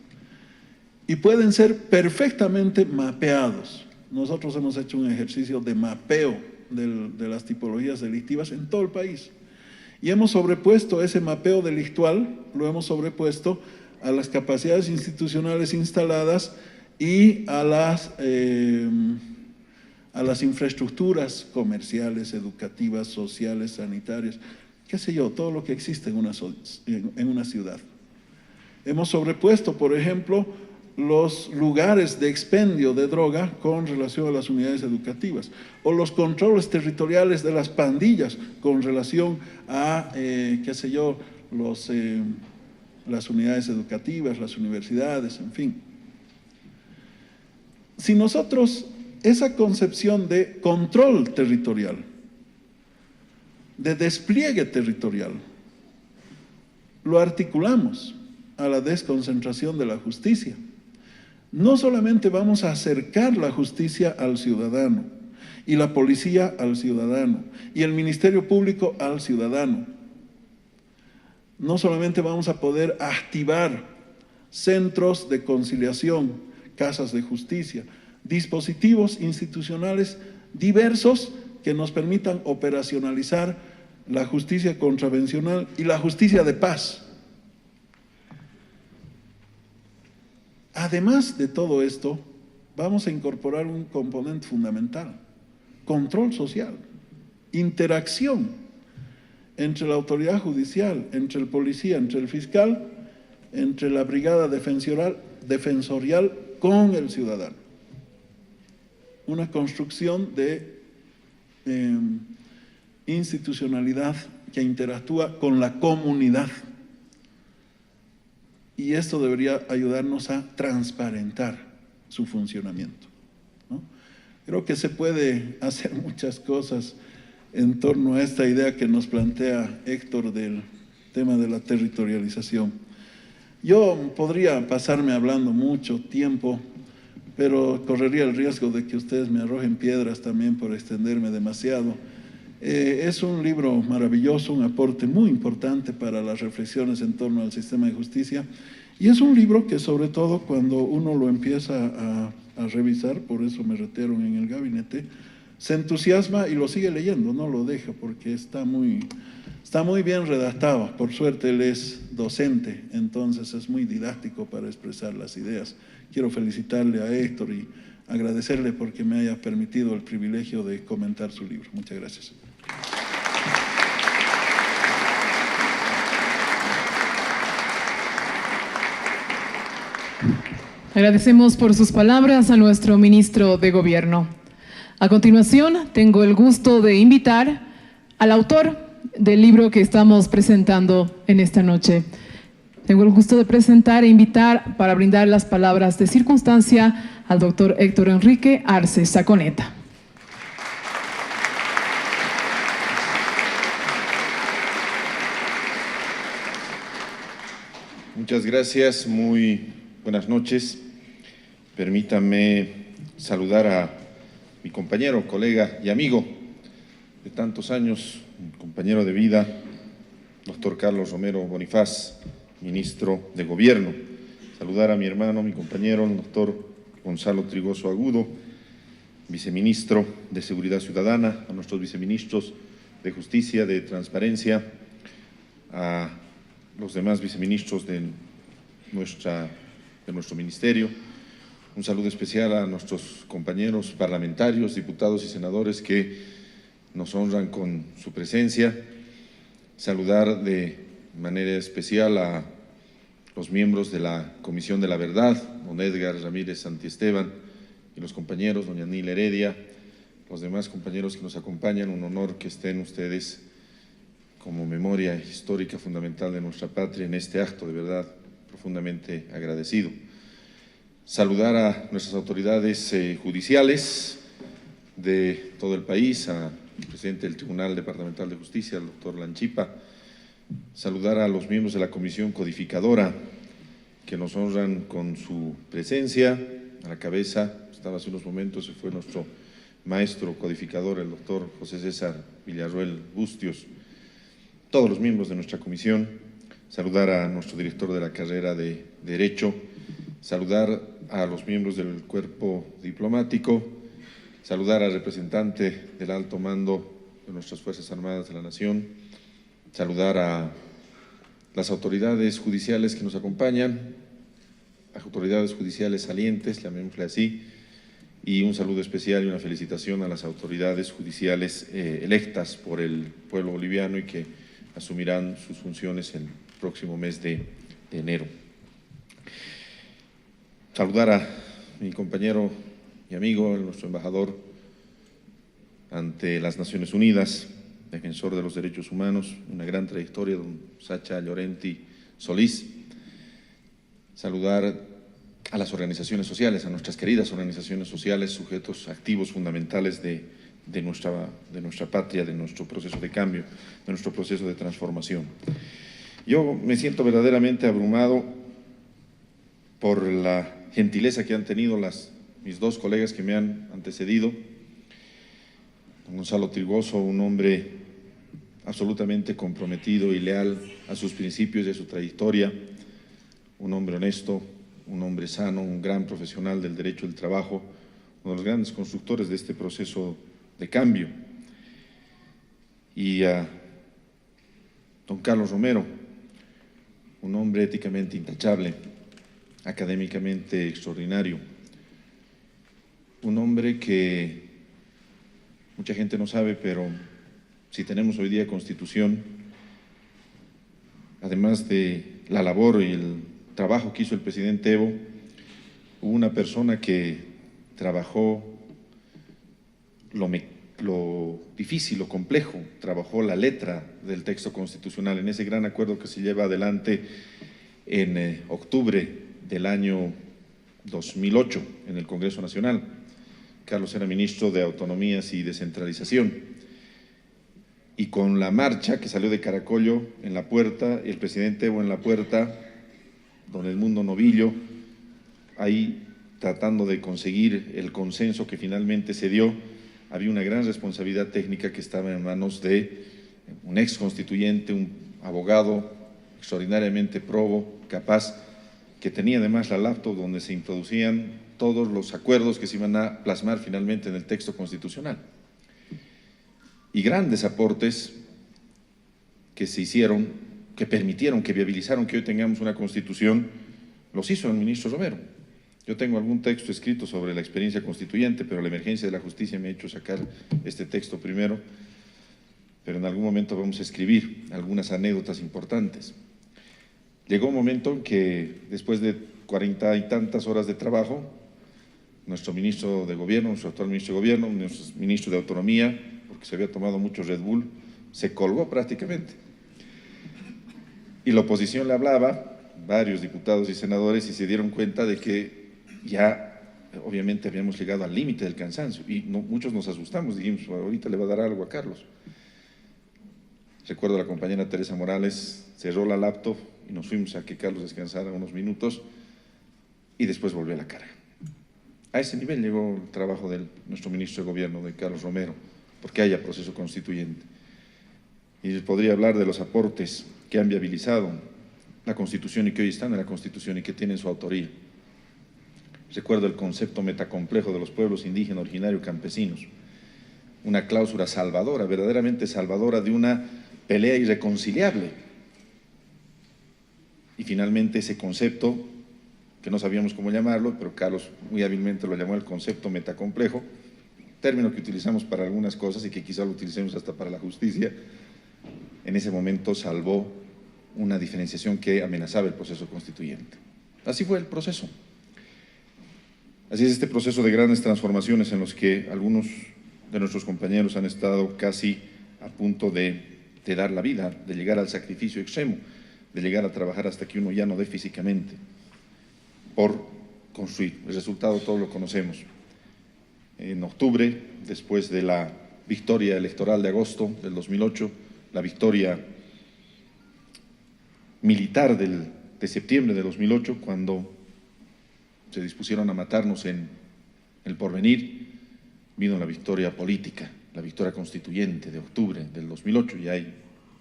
y pueden ser perfectamente mapeados. Nosotros hemos hecho un ejercicio de mapeo de las tipologías delictivas en todo el país y hemos sobrepuesto ese mapeo delictual, lo hemos sobrepuesto a las capacidades institucionales instaladas y a las infraestructuras comerciales, educativas, sociales, sanitarias, qué sé yo, todo lo que existe en una ciudad. Hemos sobrepuesto, por ejemplo, los lugares de expendio de droga con relación a las unidades educativas, o los controles territoriales de las pandillas con relación a, qué sé yo, las unidades educativas, las universidades, en fin. Si nosotros esa concepción de control territorial, de despliegue territorial, lo articulamos a la desconcentración de la justicia, no solamente vamos a acercar la justicia al ciudadano, y la policía al ciudadano, y el Ministerio Público al ciudadano. No solamente vamos a poder activar centros de conciliación, casas de justicia, dispositivos institucionales diversos que nos permitan operacionalizar la justicia contravencional y la justicia de paz. Además de todo esto, vamos a incorporar un componente fundamental: control social, interacción entre la autoridad judicial, entre el policía, entre el fiscal, entre la brigada defensorial con el ciudadano. Una construcción de institucionalidad que interactúa con la comunidad. Y esto debería ayudarnos a transparentar su funcionamiento, ¿no? Creo que se puede hacer muchas cosas en torno a esta idea que nos plantea Héctor del tema de la territorialización. Yo podría pasarme hablando mucho tiempo, pero correría el riesgo de que ustedes me arrojen piedras también por extenderme demasiado. Es un libro maravilloso, un aporte muy importante para las reflexiones en torno al sistema de justicia, y es un libro que, sobre todo cuando uno lo empieza a revisar, por eso me retieron en el gabinete, se entusiasma y lo sigue leyendo, no lo deja, porque está muy bien redactado. Por suerte él es docente, entonces es muy didáctico para expresar las ideas. Quiero felicitarle a Héctor y agradecerle porque me haya permitido el privilegio de comentar su libro. Muchas gracias. Agradecemos por sus palabras a nuestro ministro de Gobierno. A continuación, tengo el gusto de invitar al autor del libro que estamos presentando en esta noche. Tengo el gusto de presentar e invitar para brindar las palabras de circunstancia al doctor Héctor Enrique Arce Saconeta. Muchas gracias, muy buenas noches. Permítanme saludar a mi compañero, colega y amigo de tantos años, compañero de vida, doctor Carlos Romero Bonifaz, ministro de Gobierno. Saludar a mi hermano, mi compañero, el doctor Gonzalo Trigoso Agudo, viceministro de Seguridad Ciudadana, a nuestros viceministros de Justicia, de Transparencia, a los demás viceministros de nuestro ministerio. Un saludo especial a nuestros compañeros parlamentarios, diputados y senadores que nos honran con su presencia. Saludar de manera especial a los miembros de la Comisión de la Verdad, don Edgar Ramírez Santiesteban y los compañeros, doña Nila Heredia, los demás compañeros que nos acompañan. Un honor que estén ustedes como memoria histórica fundamental de nuestra patria en este acto, de verdad, profundamente agradecido. Saludar a nuestras autoridades judiciales de todo el país, al presidente del Tribunal Departamental de Justicia, al doctor Lanchipa. Saludar a los miembros de la Comisión Codificadora que nos honran con su presencia. A la cabeza, estaba hace unos momentos, se fue nuestro maestro codificador, el doctor José César Villarroel Bustios. Todos los miembros de nuestra comisión. Saludar a nuestro director de la carrera de Derecho. Saludar a los miembros del cuerpo diplomático, saludar al representante del alto mando de nuestras Fuerzas Armadas de la Nación, saludar a las autoridades judiciales que nos acompañan, a autoridades judiciales salientes, llamémosle así, y un saludo especial y una felicitación a las autoridades judiciales electas por el pueblo boliviano y que asumirán sus funciones el próximo mes de enero. saludar a mi compañero y amigo, nuestro embajador ante las Naciones Unidas, defensor de los derechos humanos, una gran trayectoria, don Sacha Llorenti Solís. Saludar a las organizaciones sociales, a nuestras queridas organizaciones sociales, sujetos activos fundamentales de nuestra patria, de nuestro proceso de cambio, de nuestro proceso de transformación. Yo me siento verdaderamente abrumado por la gentileza que han tenido mis dos colegas que me han antecedido. Don Gonzalo Trigoso, un hombre absolutamente comprometido y leal a sus principios y a su trayectoria, un hombre honesto, un hombre sano, un gran profesional del derecho del trabajo, uno de los grandes constructores de este proceso de cambio. Y a don Carlos Romero, un hombre éticamente intachable, académicamente extraordinario, un hombre que mucha gente no sabe, pero si tenemos hoy día Constitución, además de la labor y el trabajo que hizo el presidente Evo, hubo una persona que trabajó lo difícil, lo complejo, trabajó la letra del texto constitucional en ese gran acuerdo que se lleva adelante en octubre del año 2008 en el Congreso Nacional. Carlos era ministro de Autonomías y Descentralización. Y con la marcha que salió de Caracollo en la puerta, el presidente Evo en la puerta, don Edmundo Novillo, ahí tratando de conseguir el consenso que finalmente se dio, había una gran responsabilidad técnica que estaba en manos de un ex constituyente, un abogado extraordinariamente probo, capaz, que tenía además la laptop donde se introducían todos los acuerdos que se iban a plasmar finalmente en el texto constitucional. Y grandes aportes que se hicieron, que permitieron, que viabilizaron que hoy tengamos una Constitución, los hizo el ministro Romero. Yo tengo algún texto escrito sobre la experiencia constituyente, pero la emergencia de la justicia me ha hecho sacar este texto primero, pero en algún momento vamos a escribir algunas anécdotas importantes. Llegó un momento en que, después de 40 y tantas horas de trabajo, nuestro ministro de Gobierno, nuestro actual ministro de Gobierno, nuestro ministro de Autonomía, porque se había tomado mucho Red Bull, se colgó prácticamente. Y la oposición le hablaba, varios diputados y senadores, y se dieron cuenta de que ya obviamente habíamos llegado al límite del cansancio, y muchos nos asustamos, dijimos, ahorita le va a dar algo a Carlos. Recuerdo a la compañera Teresa Morales, cerró la laptop y nos fuimos a que Carlos descansara unos minutos y después volvió a la carga. A ese nivel llegó el trabajo de nuestro ministro de Gobierno, de Carlos Romero, porque haya proceso constituyente. Y les podría hablar de los aportes que han viabilizado la Constitución y que hoy están en la Constitución y que tienen su autoría. Recuerdo el concepto metacomplejo de los pueblos indígenas, originarios, campesinos, una cláusula salvadora, verdaderamente salvadora de una pelea irreconciliable. Y finalmente ese concepto, que no sabíamos cómo llamarlo, pero Carlos muy hábilmente lo llamó el concepto metacomplejo, término que utilizamos para algunas cosas y que quizá lo utilicemos hasta para la justicia, en ese momento salvó una diferenciación que amenazaba el proceso constituyente. Así fue el proceso. Así es este proceso de grandes transformaciones en los que algunos de nuestros compañeros han estado casi a punto de dar la vida, de llegar al sacrificio extremo, de llegar a trabajar hasta que uno ya no dé físicamente, por construir. El resultado todos lo conocemos. En octubre, después de la victoria electoral de agosto del 2008, la victoria militar de septiembre de 2008, cuando se dispusieron a matarnos en el Porvenir, vino la victoria política, la victoria constituyente de octubre del 2008, y ahí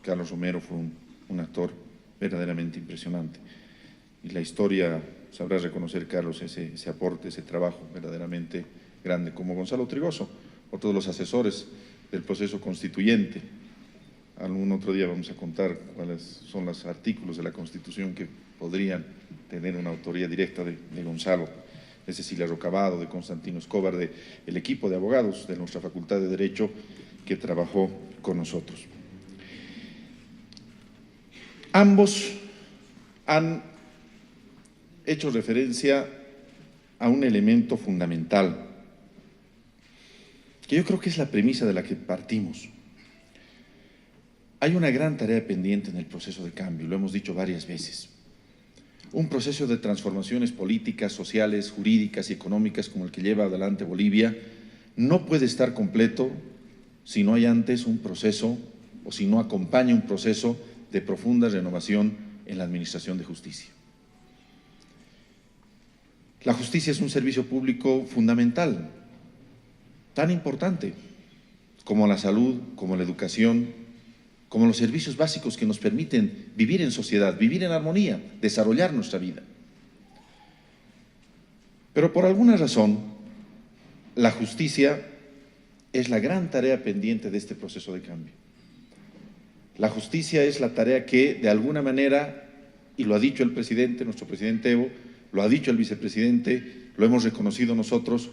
Carlos Romero fue un actor verdaderamente impresionante. Y la historia sabrá reconocer, Carlos, ese aporte, ese trabajo verdaderamente grande, como Gonzalo Trigoso, otro de los asesores del proceso constituyente. Algún otro día vamos a contar cuáles son los artículos de la Constitución que podrían tener una autoría directa de Gonzalo, de Cecilia Rocabado, de Constantino Escobar, del equipo de abogados de nuestra Facultad de Derecho que trabajó con nosotros. Ambos han hecho referencia a un elemento fundamental, que yo creo que es la premisa de la que partimos. Hay una gran tarea pendiente en el proceso de cambio, lo hemos dicho varias veces. Un proceso de transformaciones políticas, sociales, jurídicas y económicas como el que lleva adelante Bolivia no puede estar completo si no hay antes un proceso o si no acompaña un proceso de profunda renovación en la administración de justicia. La justicia es un servicio público fundamental, tan importante como la salud, como la educación, como los servicios básicos que nos permiten vivir en sociedad, vivir en armonía, desarrollar nuestra vida. Pero por alguna razón, la justicia es la gran tarea pendiente de este proceso de cambio. La justicia es la tarea que, de alguna manera, y lo ha dicho el presidente, nuestro presidente Evo, lo ha dicho el vicepresidente, lo hemos reconocido nosotros,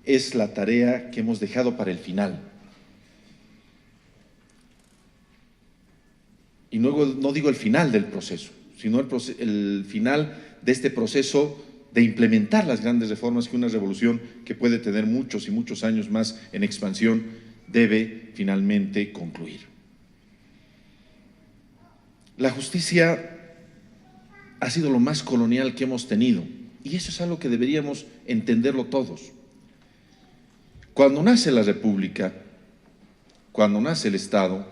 es la tarea que hemos dejado para el final. Y no digo el final del proceso, sino el final de este proceso de implementar las grandes reformas que una revolución que puede tener muchos y muchos años más en expansión debe finalmente concluir. La justicia ha sido lo más colonial que hemos tenido y eso es algo que deberíamos entenderlo todos. Cuando nace la República, cuando nace el Estado,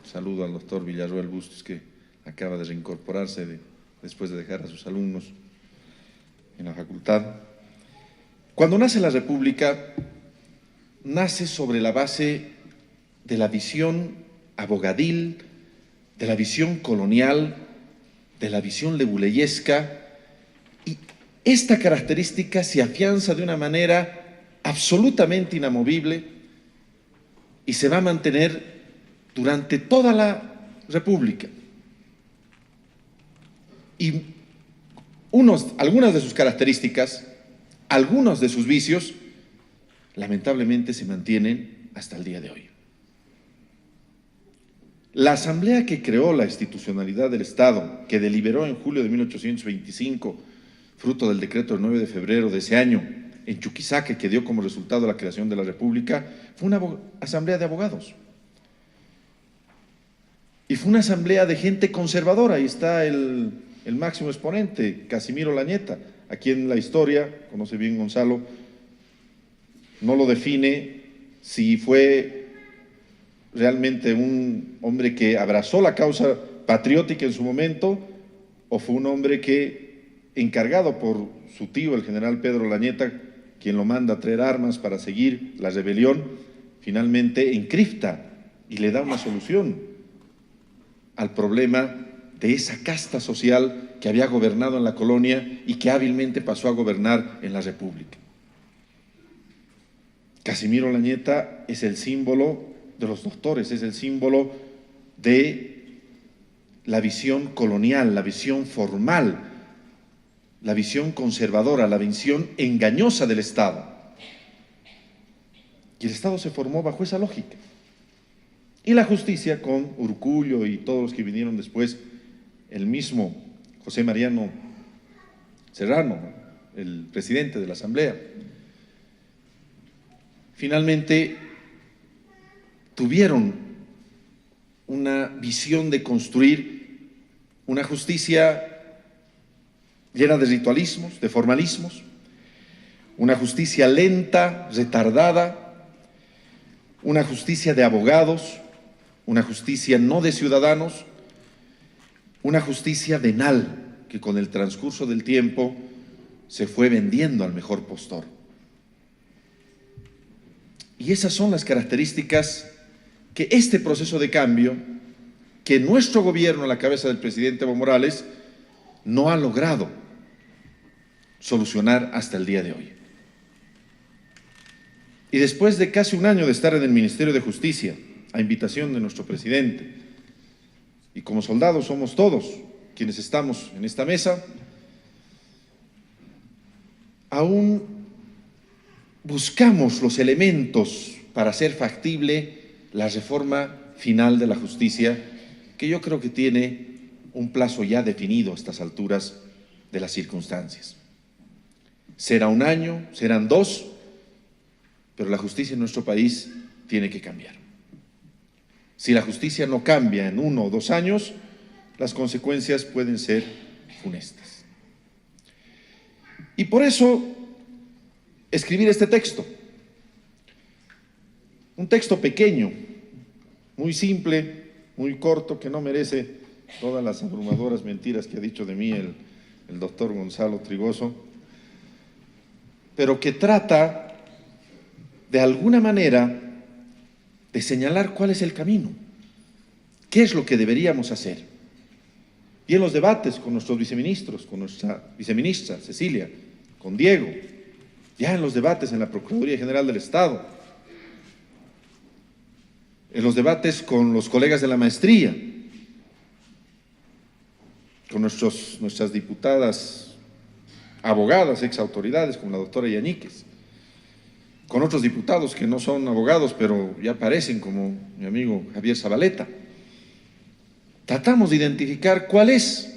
saludo al doctor Villarroel Bustos que acaba de reincorporarse después de dejar a sus alumnos en la facultad. Cuando nace la República, nace sobre la base de la visión abogadil, de la visión colonial, de la visión lebuleyesca, y esta característica se afianza de una manera absolutamente inamovible y se va a mantener durante toda la República. Y algunas de sus características, algunos de sus vicios, lamentablemente se mantienen hasta el día de hoy. La asamblea que creó la institucionalidad del Estado, que deliberó en julio de 1825, fruto del decreto del 9 de febrero de ese año, en Chuquisaca, que dio como resultado la creación de la República, fue una asamblea de abogados. Y fue una asamblea de gente conservadora. Ahí está el máximo exponente, Casimiro Lañeta, a quien la historia, conoce bien Gonzalo, no lo define si fue realmente un hombre que abrazó la causa patriótica en su momento o fue un hombre que, encargado por su tío, el general Pedro Lañeta, quien lo manda a traer armas para seguir la rebelión, finalmente encripta y le da una solución al problema de esa casta social que había gobernado en la colonia y que hábilmente pasó a gobernar en la República. Casimiro Lañeta es el símbolo de los doctores, es el símbolo de la visión colonial, la visión formal, la visión conservadora, la visión engañosa del Estado. Y el Estado se formó bajo esa lógica. Y la justicia, con Urcullo y todos los que vinieron después, el mismo José Mariano Serrano, el presidente de la Asamblea, finalmente tuvieron una visión de construir una justicia llena de ritualismos, de formalismos, una justicia lenta, retardada, una justicia de abogados, una justicia no de ciudadanos, una justicia venal que con el transcurso del tiempo se fue vendiendo al mejor postor. Y esas son las características que este proceso de cambio, que nuestro gobierno a la cabeza del presidente Evo Morales no ha logrado solucionar hasta el día de hoy. Y después de casi un año de estar en el Ministerio de Justicia, a invitación de nuestro presidente, y como soldados somos todos quienes estamos en esta mesa, aún buscamos los elementos para hacer factible la reforma final de la justicia, que yo creo que tiene un plazo ya definido a estas alturas de las circunstancias. será un año, serán 2, pero la justicia en nuestro país tiene que cambiar. Si la justicia no cambia en 1 o 2 años, las consecuencias pueden ser funestas. Y por eso, escribir este texto, un texto pequeño, muy simple, muy corto, que no merece todas las abrumadoras mentiras que ha dicho de mí el doctor Gonzalo Trigoso, pero que trata, de alguna manera, de señalar cuál es el camino, qué es lo que deberíamos hacer. Y en los debates con nuestros viceministros, con nuestra viceministra Cecilia, con Diego, ya en los debates en la Procuraduría General del Estado, en los debates con los colegas de la maestría, con nuestras diputadas, abogadas, exautoridades, como la doctora Yañíquez, con otros diputados que no son abogados, pero ya parecen, como mi amigo Javier Zabaleta. Tratamos de identificar cuál es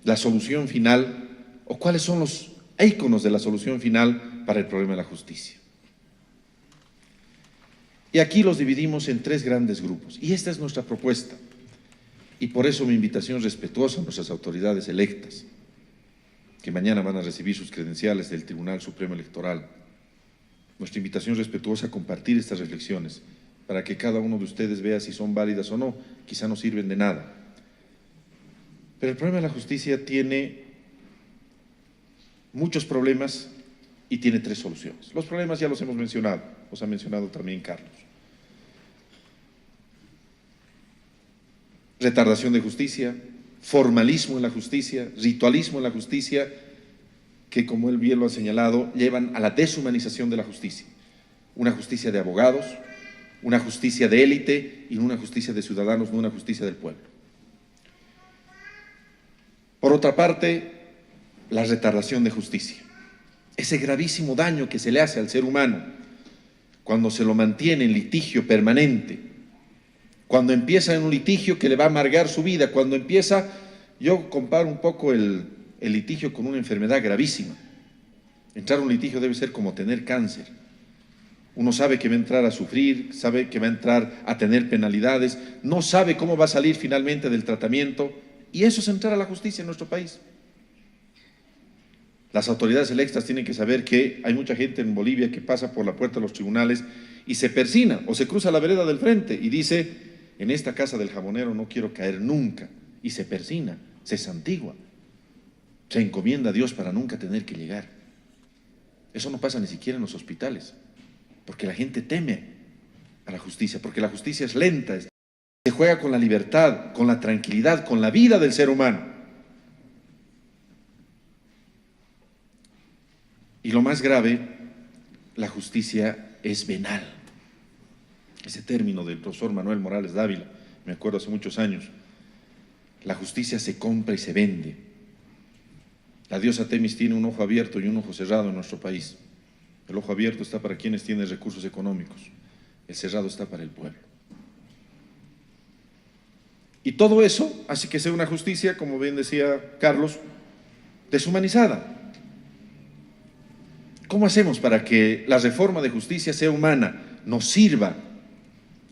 la solución final o cuáles son los íconos de la solución final para el problema de la justicia. Y aquí los dividimos en 3 grandes grupos, y esta es nuestra propuesta. Y por eso mi invitación respetuosa a nuestras autoridades electas, que mañana van a recibir sus credenciales del Tribunal Supremo Electoral. Nuestra invitación respetuosa a compartir estas reflexiones, para que cada uno de ustedes vea si son válidas o no, quizá no sirven de nada. Pero el problema de la justicia tiene muchos problemas y tiene 3 soluciones. Los problemas ya los hemos mencionado, los ha mencionado también Carlos. Retardación de justicia, formalismo en la justicia, ritualismo en la justicia, que como él bien lo ha señalado, llevan a la deshumanización de la justicia. Una justicia de abogados, una justicia de élite y no una justicia de ciudadanos, no una justicia del pueblo. Por otra parte, la retardación de justicia. Ese gravísimo daño que se le hace al ser humano cuando se lo mantiene en litigio permanente, cuando empieza en un litigio que le va a amargar su vida, cuando empieza, yo comparo un poco el litigio con una enfermedad gravísima. Entrar a un litigio debe ser como tener cáncer. Uno sabe que va a entrar a sufrir, sabe que va a entrar a tener penalidades, no sabe cómo va a salir finalmente del tratamiento, y eso es entrar a la justicia en nuestro país. Las autoridades electas tienen que saber que hay mucha gente en Bolivia que pasa por la puerta de los tribunales y se persina o se cruza la vereda del frente y dice: en esta casa del jabonero no quiero caer nunca, y se persina, se santigua, se encomienda a Dios para nunca tener que llegar. Eso no pasa ni siquiera en los hospitales, porque la gente teme a la justicia, porque la justicia es lenta, se juega con la libertad, con la tranquilidad, con la vida del ser humano. Y lo más grave, la justicia es venal. Ese término del profesor Manuel Morales Dávila, me acuerdo hace muchos años. La justicia se compra y se vende. La diosa Temis tiene un ojo abierto y un ojo cerrado en nuestro país. El ojo abierto está para quienes tienen recursos económicos, el cerrado está para el pueblo. Y todo eso hace que sea una justicia, como bien decía Carlos, deshumanizada. ¿Cómo hacemos para que la reforma de justicia sea humana, nos sirva?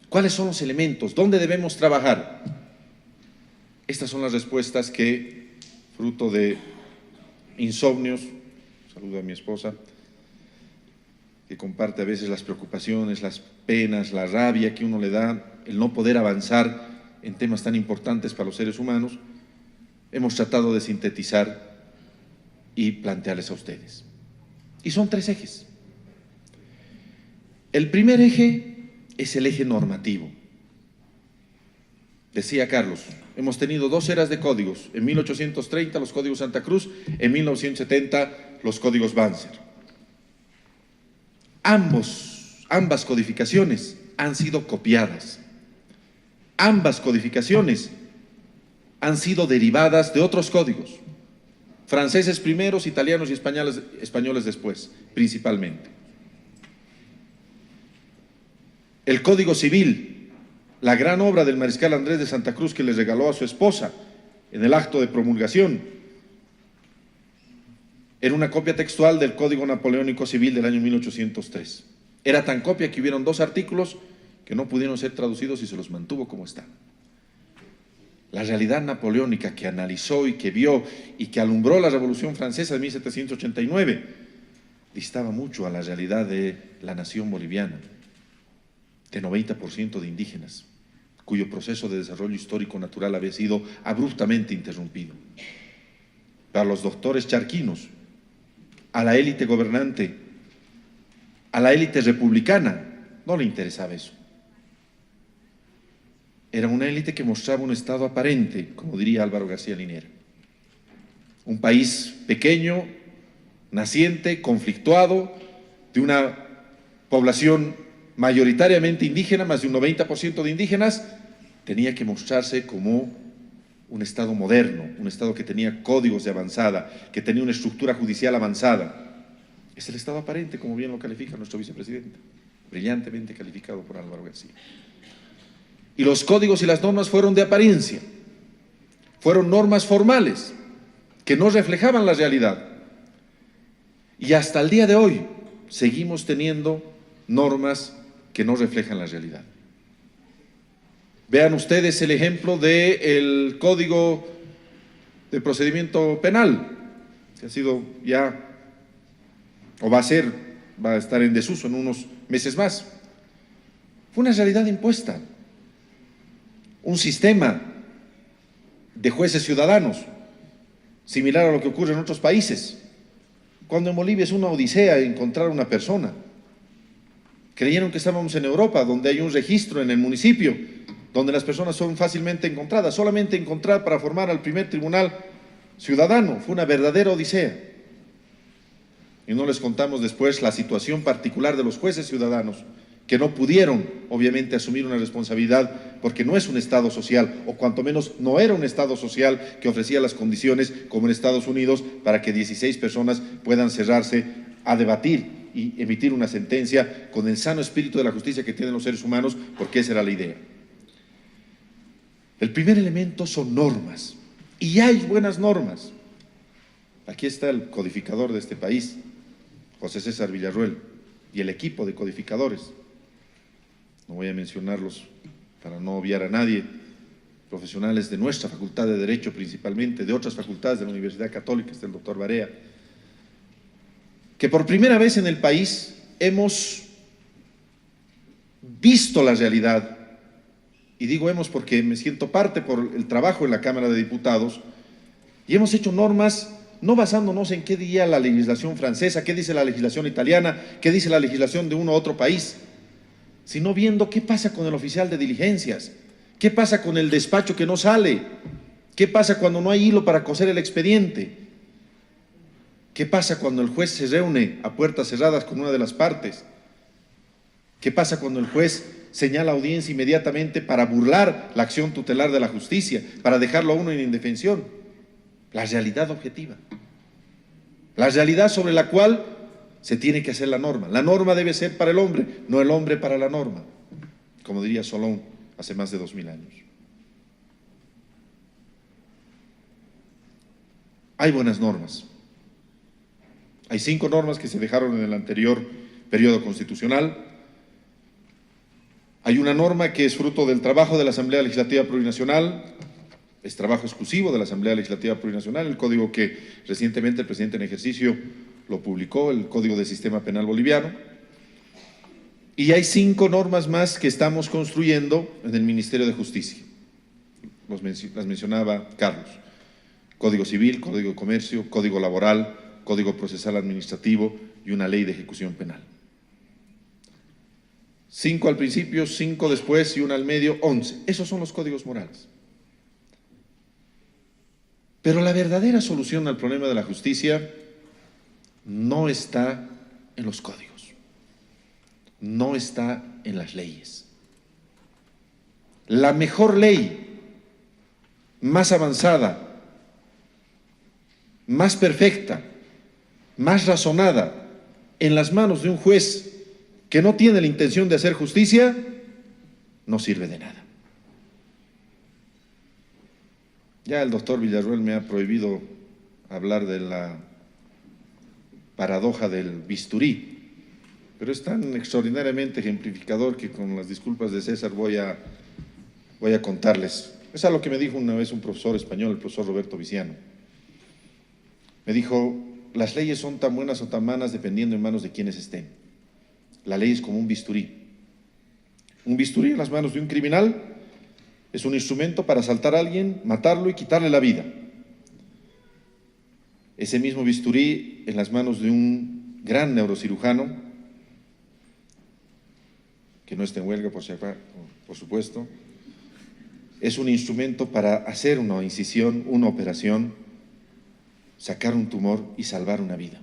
¿Cuáles son los elementos? ¿Dónde debemos trabajar? Estas son las respuestas que, fruto de insomnios, saludo a mi esposa, que comparte a veces las preocupaciones, las penas, la rabia que uno le da, el no poder avanzar en temas tan importantes para los seres humanos, hemos tratado de sintetizar y plantearles a ustedes. Y son 3 ejes. El primer eje es el eje normativo. Decía Carlos, hemos tenido 2 eras de códigos, en 1830 los códigos Santa Cruz, en 1970 los códigos Banzer. Ambas codificaciones han sido copiadas. Ambas codificaciones han sido derivadas de otros códigos, franceses primeros, italianos y españoles después, principalmente. El Código Civil, la gran obra del mariscal Andrés de Santa Cruz que le regaló a su esposa en el acto de promulgación, Era una copia textual del Código Napoleónico Civil del año 1803. Era tan copia que hubieron 2 artículos que no pudieron ser traducidos y se los mantuvo como están. La realidad napoleónica que analizó y que vio y que alumbró la Revolución Francesa de 1789 distaba mucho a la realidad de la nación boliviana, de 90% de indígenas, cuyo proceso de desarrollo histórico natural había sido abruptamente interrumpido. Para los doctores charquinos, a la élite gobernante, a la élite republicana, no le interesaba eso. Era una élite que mostraba un estado aparente, como diría Álvaro García Linera. Un país pequeño, naciente, conflictuado, de una población mayoritariamente indígena, más de un 90% de indígenas, tenía que mostrarse como un estado moderno, un estado que tenía códigos de avanzada, que tenía una estructura judicial avanzada. Es el estado aparente, como bien lo califica nuestro vicepresidente, brillantemente calificado por Álvaro García. Y los códigos y las normas fueron de apariencia, fueron normas formales que no reflejaban la realidad. Y hasta el día de hoy seguimos teniendo normas que no reflejan la realidad. Vean ustedes el ejemplo del Código de Procedimiento Penal, que ha sido ya, o va a estar en desuso en unos meses más. Fue una realidad impuesta. Un sistema de jueces ciudadanos, similar a lo que ocurre en otros países, cuando en Bolivia es una odisea encontrar una persona. Creyeron que estábamos en Europa, donde hay un registro en el municipio, donde las personas son fácilmente encontradas. Solamente encontrar para formar al primer tribunal ciudadano fue una verdadera odisea. Y no les contamos después la situación particular de los jueces ciudadanos, que no pudieron, obviamente, asumir una responsabilidad porque no es un Estado social, o cuanto menos no era un Estado social que ofrecía las condiciones, como en Estados Unidos, para que 16 personas puedan cerrarse a debatir y emitir una sentencia con el sano espíritu de la justicia que tienen los seres humanos, porque esa era la idea. El primer elemento son normas, y hay buenas normas. Aquí está el codificador de este país, José César Villarruel, y el equipo de codificadores. No voy a mencionarlos para no obviar a nadie, profesionales de nuestra Facultad de Derecho principalmente, de otras facultades de la Universidad Católica, está el doctor Barea, que por primera vez en el país hemos visto la realidad, y digo hemos porque me siento parte por el trabajo en la Cámara de Diputados, y hemos hecho normas no basándonos en qué diría la legislación francesa, qué dice la legislación italiana, qué dice la legislación de uno u otro país, sino viendo qué pasa con el oficial de diligencias, qué pasa con el despacho que no sale, qué pasa cuando no hay hilo para coser el expediente, qué pasa cuando el juez se reúne a puertas cerradas con una de las partes, qué pasa cuando el juez señala audiencia inmediatamente para burlar la acción tutelar de la justicia, para dejarlo a uno en indefensión. La realidad objetiva, la realidad sobre la cual se tiene que hacer la norma. La norma debe ser para el hombre, no el hombre para la norma, como diría Solón hace más de 2000 años. Hay buenas normas. Hay 5 normas que se dejaron en el anterior periodo constitucional. Hay una norma que es fruto del trabajo de la Asamblea Legislativa Plurinacional, es trabajo exclusivo de la Asamblea Legislativa Plurinacional, el código que recientemente el presidente en ejercicio lo publicó, el Código del Sistema Penal Boliviano. Y hay 5 normas más que estamos construyendo en el Ministerio de Justicia. Las mencionaba Carlos. Código Civil, Código de Comercio, Código Laboral, Código Procesal Administrativo y una ley de ejecución penal. 5 al principio, 5 después y 1 al medio, 11. Esos son los códigos morales. Pero la verdadera solución al problema de la justicia no está en los códigos, no está en las leyes. La mejor ley, más avanzada, más perfecta, más razonada, en las manos de un juez que no tiene la intención de hacer justicia, no sirve de nada. Ya el doctor Villarruel me ha prohibido hablar de la paradoja del bisturí, pero es tan extraordinariamente ejemplificador que con las disculpas de César voy a contarles. Es algo que me dijo una vez un profesor español, el profesor Roberto Viciano. Me dijo, las leyes son tan buenas o tan malas dependiendo en manos de quienes estén. La ley es como un bisturí. Un bisturí en las manos de un criminal es un instrumento para asaltar a alguien, matarlo y quitarle la vida. Ese mismo bisturí en las manos de un gran neurocirujano, que no está en huelga, por supuesto, es un instrumento para hacer una incisión, una operación, sacar un tumor y salvar una vida.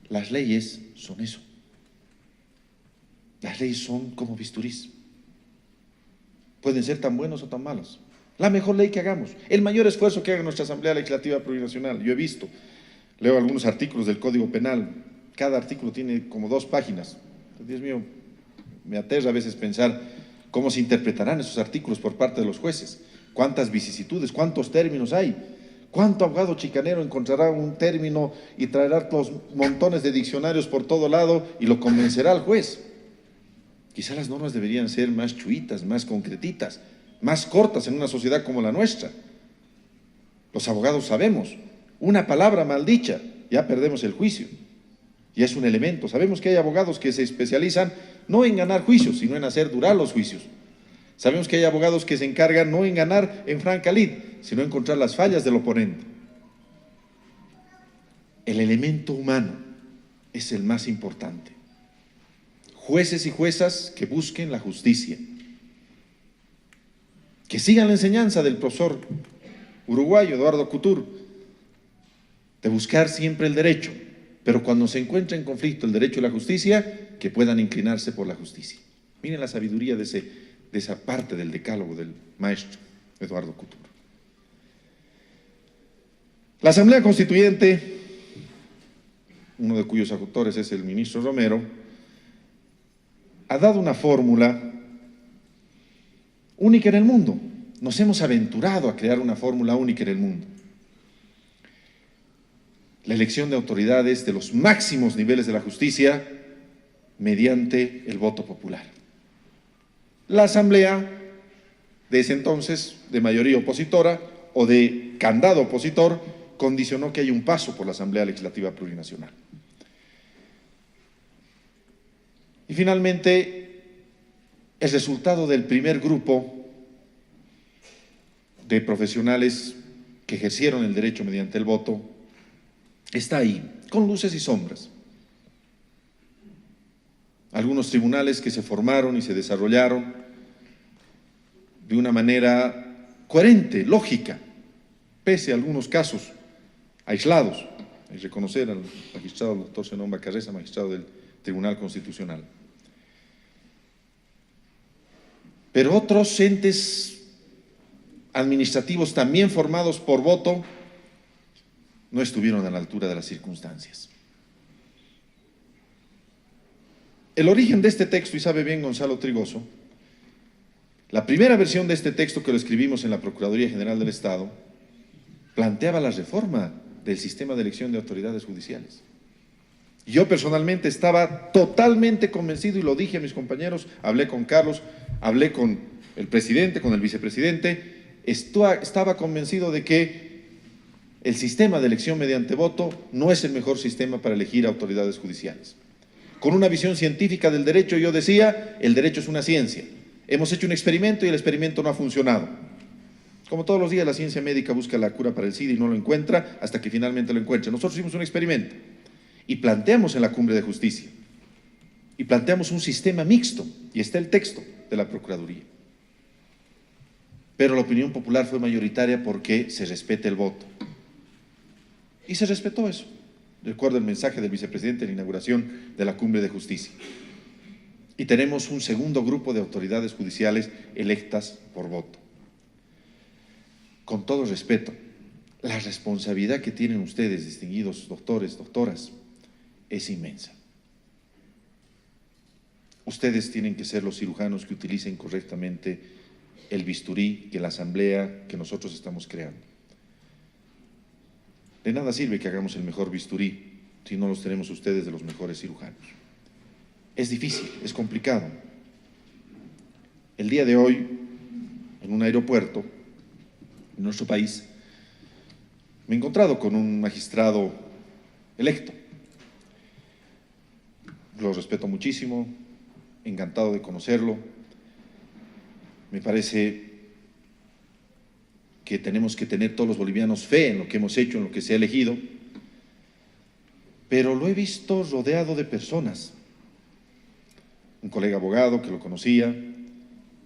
Las leyes son eso. Las leyes son como bisturís. Pueden ser tan buenos o tan malos. La mejor ley que hagamos, el mayor esfuerzo que haga nuestra Asamblea Legislativa Plurinacional. Yo he visto, leo algunos artículos del Código Penal, cada artículo tiene como 2 páginas. Dios mío, me aterra a veces pensar cómo se interpretarán esos artículos por parte de los jueces, cuántas vicisitudes, cuántos términos hay, cuánto abogado chicanero encontrará un término y traerá los montones de diccionarios por todo lado y lo convencerá al juez. Quizá las normas deberían ser más chuitas, más concretitas, más cortas en una sociedad como la nuestra. Los abogados sabemos, una palabra mal dicha, ya perdemos el juicio. Y es un elemento. Sabemos que hay abogados que se especializan no en ganar juicios, sino en hacer durar los juicios. Sabemos que hay abogados que se encargan no en ganar en franca lid, sino en encontrar las fallas del oponente. El elemento humano es el más importante. Jueces y juezas que busquen la justicia, que sigan la enseñanza del profesor uruguayo Eduardo Couture, de buscar siempre el derecho, pero cuando se encuentra en conflicto el derecho y la justicia, que puedan inclinarse por la justicia. Miren la sabiduría de esa parte del decálogo del maestro Eduardo Couture. La Asamblea Constituyente, uno de cuyos autores es el ministro Romero, ha dado una fórmula única en el mundo. Nos hemos aventurado a crear una fórmula única en el mundo. La elección de autoridades de los máximos niveles de la justicia mediante el voto popular. La Asamblea de ese entonces, de mayoría opositora o de candado opositor, condicionó que haya un paso por la Asamblea Legislativa Plurinacional. Y finalmente, el resultado del primer grupo de profesionales que ejercieron el derecho mediante el voto está ahí, con luces y sombras. Algunos tribunales que se formaron y se desarrollaron de una manera coherente, lógica, pese a algunos casos aislados. Hay que reconocer al magistrado doctor Zenón Bacarreza, magistrado del Tribunal Constitucional. Pero otros entes administrativos también formados por voto no estuvieron a la altura de las circunstancias. El origen de este texto, y sabe bien Gonzalo Trigoso, la primera versión de este texto que lo escribimos en la Procuraduría General del Estado, planteaba la reforma del sistema de elección de autoridades judiciales. Yo personalmente estaba totalmente convencido, y lo dije a mis compañeros, hablé con Carlos, hablé con el presidente, con el vicepresidente, estaba convencido de que el sistema de elección mediante voto no es el mejor sistema para elegir autoridades judiciales. Con una visión científica del derecho, yo decía, el derecho es una ciencia. Hemos hecho un experimento y el experimento no ha funcionado. Como todos los días la ciencia médica busca la cura para el SIDA y no lo encuentra hasta que finalmente lo encuentra. Nosotros hicimos un experimento y planteamos en la Cumbre de Justicia y planteamos un sistema mixto, y está el texto de la Procuraduría. Pero la opinión popular fue mayoritaria porque se respete el voto. Y se respetó eso. Recuerdo el mensaje del vicepresidente en la inauguración de la Cumbre de Justicia. Y tenemos un segundo grupo de autoridades judiciales electas por voto. Con todo respeto, la responsabilidad que tienen ustedes, distinguidos doctores, doctoras, es inmensa. Ustedes tienen que ser los cirujanos que utilicen correctamente el bisturí que la Asamblea, que nosotros estamos creando. De nada sirve que hagamos el mejor bisturí si no los tenemos ustedes de los mejores cirujanos. Es difícil, es complicado. El día de hoy, en un aeropuerto, en nuestro país, me he encontrado con un magistrado electo. Lo respeto muchísimo, encantado de conocerlo. Me parece que tenemos que tener todos los bolivianos fe en lo que hemos hecho, en lo que se ha elegido, pero lo he visto rodeado de personas. Un colega abogado que lo conocía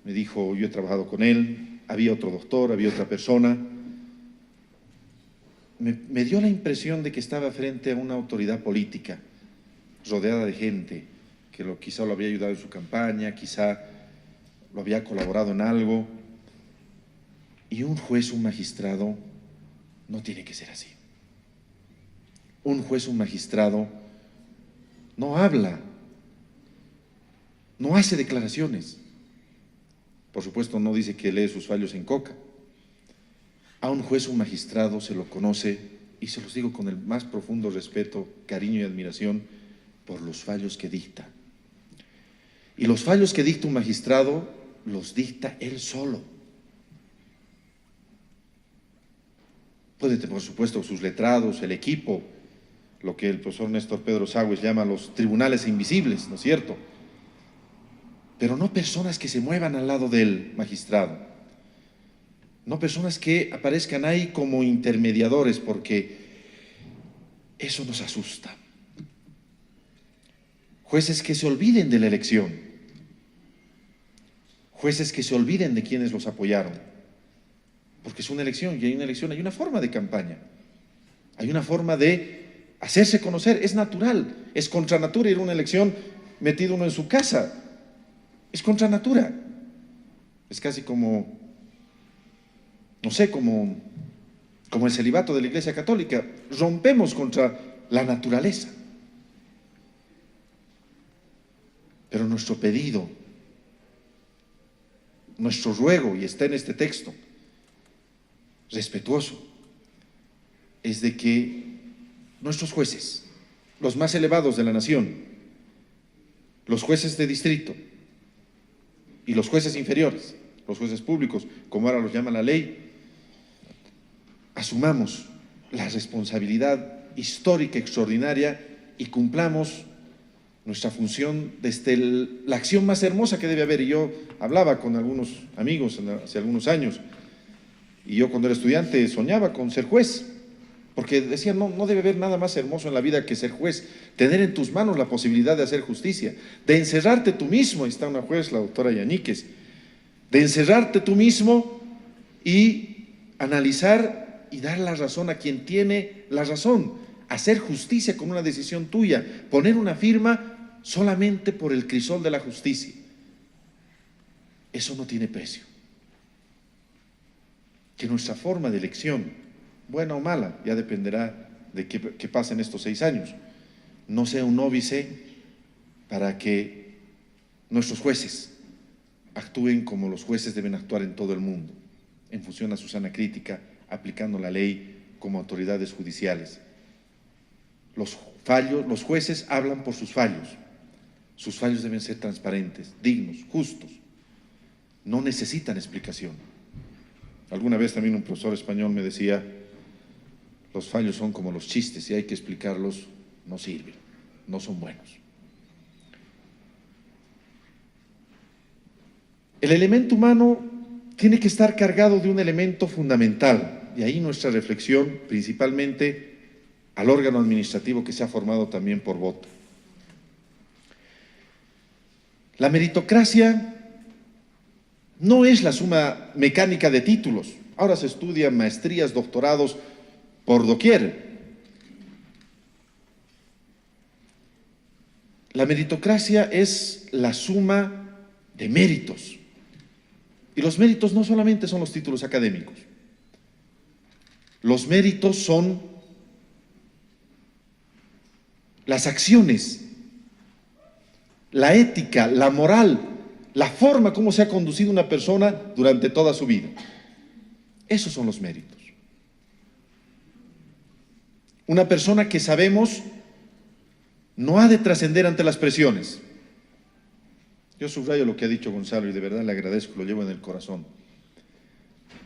me dijo, yo he trabajado con él, había otro doctor, había otra persona. Me dio la impresión de que estaba frente a una autoridad política, rodeada de gente que quizá lo había ayudado en su campaña, quizá lo había colaborado en algo. Y un juez, un magistrado, no tiene que ser así. Un juez, un magistrado, no habla, no hace declaraciones. Por supuesto, no dice que lee sus fallos en coca. A un juez, un magistrado se lo conoce, y se los digo con el más profundo respeto, cariño y admiración, por los fallos que dicta. Y los fallos que dicta un magistrado, los dicta él solo. Puede tener, por supuesto, sus letrados, el equipo, lo que el profesor Néstor Pedro Sagües llama los tribunales invisibles, ¿no es cierto? Pero no personas que se muevan al lado del magistrado, no personas que aparezcan ahí como intermediadores, porque eso nos asusta. Jueces que se olviden de la elección, jueces que se olviden de quienes los apoyaron, porque es una elección, y hay una elección, hay una forma de campaña, hay una forma de hacerse conocer, es natural, es contra natura ir a una elección metido uno en su casa, es contra natura, es casi como, no sé, como el celibato de la Iglesia Católica, rompemos contra la naturaleza. Pero nuestro pedido, nuestro ruego, y está en este texto, respetuoso, es de que nuestros jueces, los más elevados de la nación, los jueces de distrito y los jueces inferiores, los jueces públicos, como ahora los llama la ley, asumamos la responsabilidad histórica extraordinaria y cumplamos nuestra función desde la acción más hermosa que debe haber. Y yo hablaba con algunos amigos hace algunos años, y yo cuando era estudiante soñaba con ser juez, porque decía, no debe haber nada más hermoso en la vida que ser juez, tener en tus manos la posibilidad de hacer justicia, de encerrarte tú mismo. Ahí está una juez, la doctora Yaníquez, de encerrarte tú mismo y analizar y dar la razón a quien tiene la razón, hacer justicia con una decisión tuya, poner una firma solamente por el crisol de la justicia. Eso no tiene precio. Que nuestra forma de elección, buena o mala, ya dependerá de qué pasa en estos 6 años, no sea un óbice para que nuestros jueces actúen como los jueces deben actuar en todo el mundo, en función a su sana crítica, aplicando la ley como autoridades judiciales. Los jueces hablan por sus fallos deben ser transparentes, dignos, justos, no necesitan explicación. Alguna vez también un profesor español me decía, los fallos son como los chistes, si hay que explicarlos, no sirven, no son buenos. El elemento humano tiene que estar cargado de un elemento fundamental, y ahí nuestra reflexión principalmente al órgano administrativo que se ha formado también por voto. La meritocracia no es la suma mecánica de títulos. Ahora se estudian maestrías, doctorados por doquier. La meritocracia es la suma de méritos. Y los méritos no solamente son los títulos académicos. Los méritos son las acciones, la ética, la moral, la forma como se ha conducido una persona durante toda su vida. Esos son los méritos. Una persona que sabemos no ha de trascender ante las presiones. Yo subrayo lo que ha dicho Gonzalo y de verdad le agradezco, lo llevo en el corazón.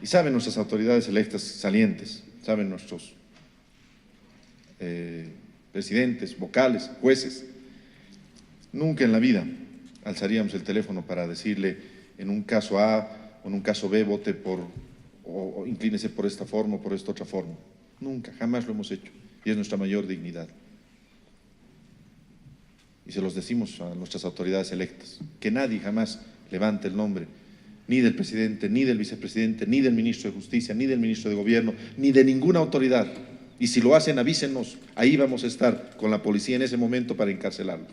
Y saben nuestras autoridades electas salientes, saben nuestros presidentes, vocales, jueces, nunca en la vida alzaríamos el teléfono para decirle en un caso A o en un caso B vote por o inclínese por esta forma o por esta otra forma. Nunca, jamás lo hemos hecho y es nuestra mayor dignidad. Y se los decimos a nuestras autoridades electas, que nadie jamás levante el nombre ni del presidente, ni del vicepresidente, ni del ministro de Justicia, ni del ministro de Gobierno, ni de ninguna autoridad. Y si lo hacen, avísenos, ahí vamos a estar con la policía en ese momento para encarcelarlos.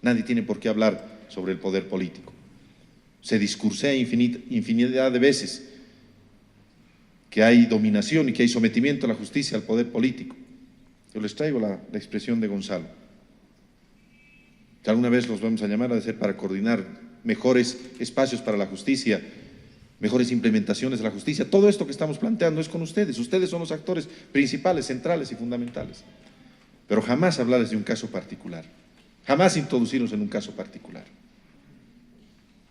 Nadie tiene por qué hablar sobre el poder político. Se discursea infinidad de veces que hay dominación y que hay sometimiento a la justicia al poder político. Yo les traigo la expresión de Gonzalo. Alguna vez los vamos a llamar a decir para coordinar mejores espacios para la justicia, mejores implementaciones de la justicia. Todo esto que estamos planteando es con ustedes. Ustedes son los actores principales, centrales y fundamentales. Pero jamás hablarles de un caso particular. Jamás introducirnos en un caso particular.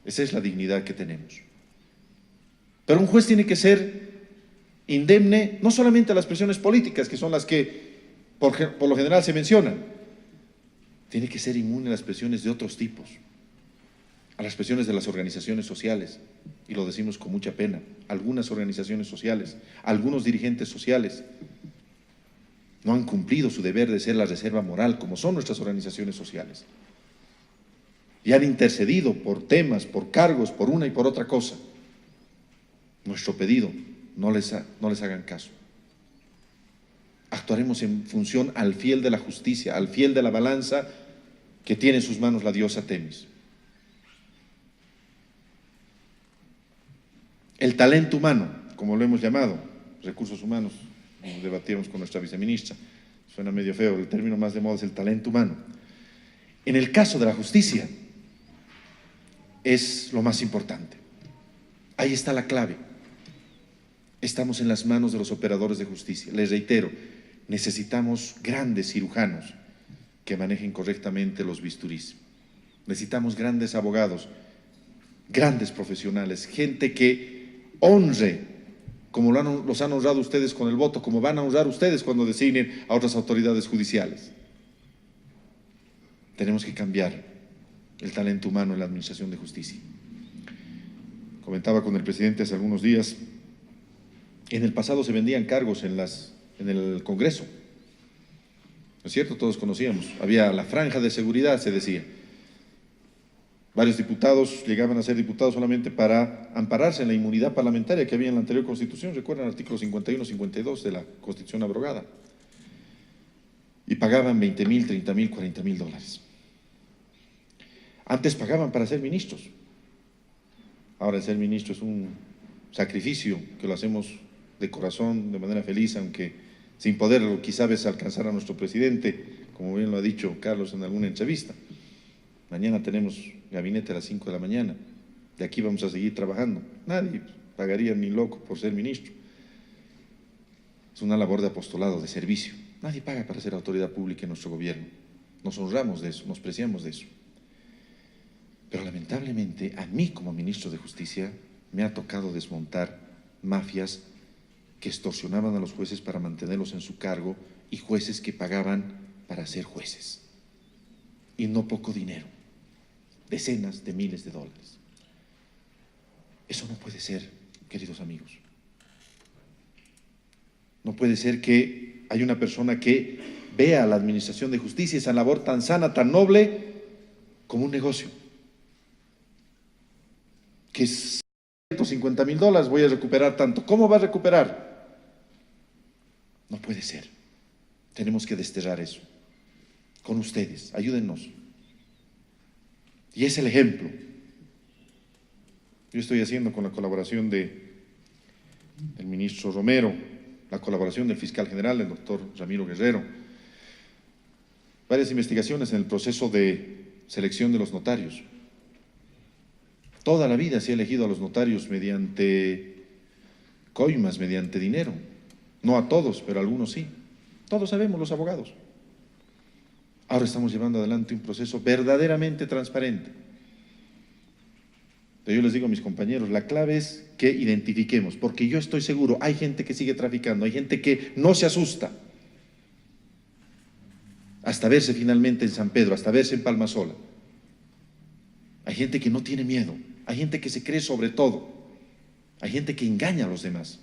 Esa es la dignidad que tenemos. Pero un juez tiene que ser indemne no solamente a las presiones políticas, que son las que por lo general se mencionan. Tiene que ser inmune a las presiones de otros tipos, a las presiones de las organizaciones sociales, y lo decimos con mucha pena. Algunas organizaciones sociales, algunos dirigentes sociales no han cumplido su deber de ser la reserva moral, como son nuestras organizaciones sociales, y han intercedido por temas, por cargos, por una y por otra cosa. Nuestro pedido, no les hagan caso. Actuaremos en función al fiel de la justicia, al fiel de la balanza que tiene en sus manos la diosa Temis. El talento humano, como lo hemos llamado, recursos humanos, como debatíamos con nuestra viceministra, suena medio feo, el término más de moda es el talento humano. En el caso de la justicia, es lo más importante. Ahí está la clave. Estamos en las manos de los operadores de justicia. Les reitero, necesitamos grandes cirujanos que manejen correctamente los bisturís. Necesitamos grandes abogados, grandes profesionales, gente que honre, como los han honrado ustedes con el voto, como van a honrar ustedes cuando designen a otras autoridades judiciales. Tenemos que cambiar el talento humano en la administración de justicia. Comentaba con el presidente hace algunos días, en el pasado se vendían cargos en el Congreso. ¿No es cierto? Todos conocíamos. Había la franja de seguridad, se decía. Varios diputados llegaban a ser diputados solamente para ampararse en la inmunidad parlamentaria que había en la anterior Constitución. Recuerdan el artículo 51, 52 de la Constitución abrogada. Y pagaban 20,000, 30,000, 40,000 dólares. Antes pagaban para ser ministros. Ahora el ser ministro es un sacrificio que lo hacemos de corazón, de manera feliz, aunque sin poderlo quizá veces alcanzar a nuestro presidente, como bien lo ha dicho Carlos en alguna entrevista. Mañana tenemos gabinete a las 5 de la mañana, de aquí vamos a seguir trabajando. Nadie pagaría ni loco por ser ministro. Es una labor de apostolado, de servicio. Nadie paga para ser autoridad pública en nuestro gobierno. Nos honramos de eso, nos preciamos de eso. Pero lamentablemente a mí como ministro de Justicia me ha tocado desmontar mafias que extorsionaban a los jueces para mantenerlos en su cargo y jueces que pagaban para ser jueces. Y no poco dinero, decenas de miles de dólares. Eso no puede ser, queridos amigos. No puede ser que haya una persona que vea a la administración de justicia, esa labor tan sana, tan noble, como un negocio. Que 150,000 dólares voy a recuperar tanto. ¿Cómo va a recuperar? No puede ser. Tenemos que desterrar eso. Con ustedes, ayúdennos. Y es el ejemplo. Yo estoy haciendo con la colaboración del ministro Romero, la colaboración del fiscal general, el doctor Ramiro Guerrero, varias investigaciones en el proceso de selección de los notarios. Toda la vida se ha elegido a los notarios mediante coimas, mediante dinero. No a todos, pero a algunos sí. Todos sabemos, los abogados. Ahora estamos llevando adelante un proceso verdaderamente transparente. Pero yo les digo a mis compañeros, la clave es que identifiquemos, porque yo estoy seguro, hay gente que sigue traficando, hay gente que no se asusta hasta verse finalmente en San Pedro, hasta verse en Palmasola. Hay gente que no tiene miedo, hay gente que se cree sobre todo, hay gente que engaña a los demás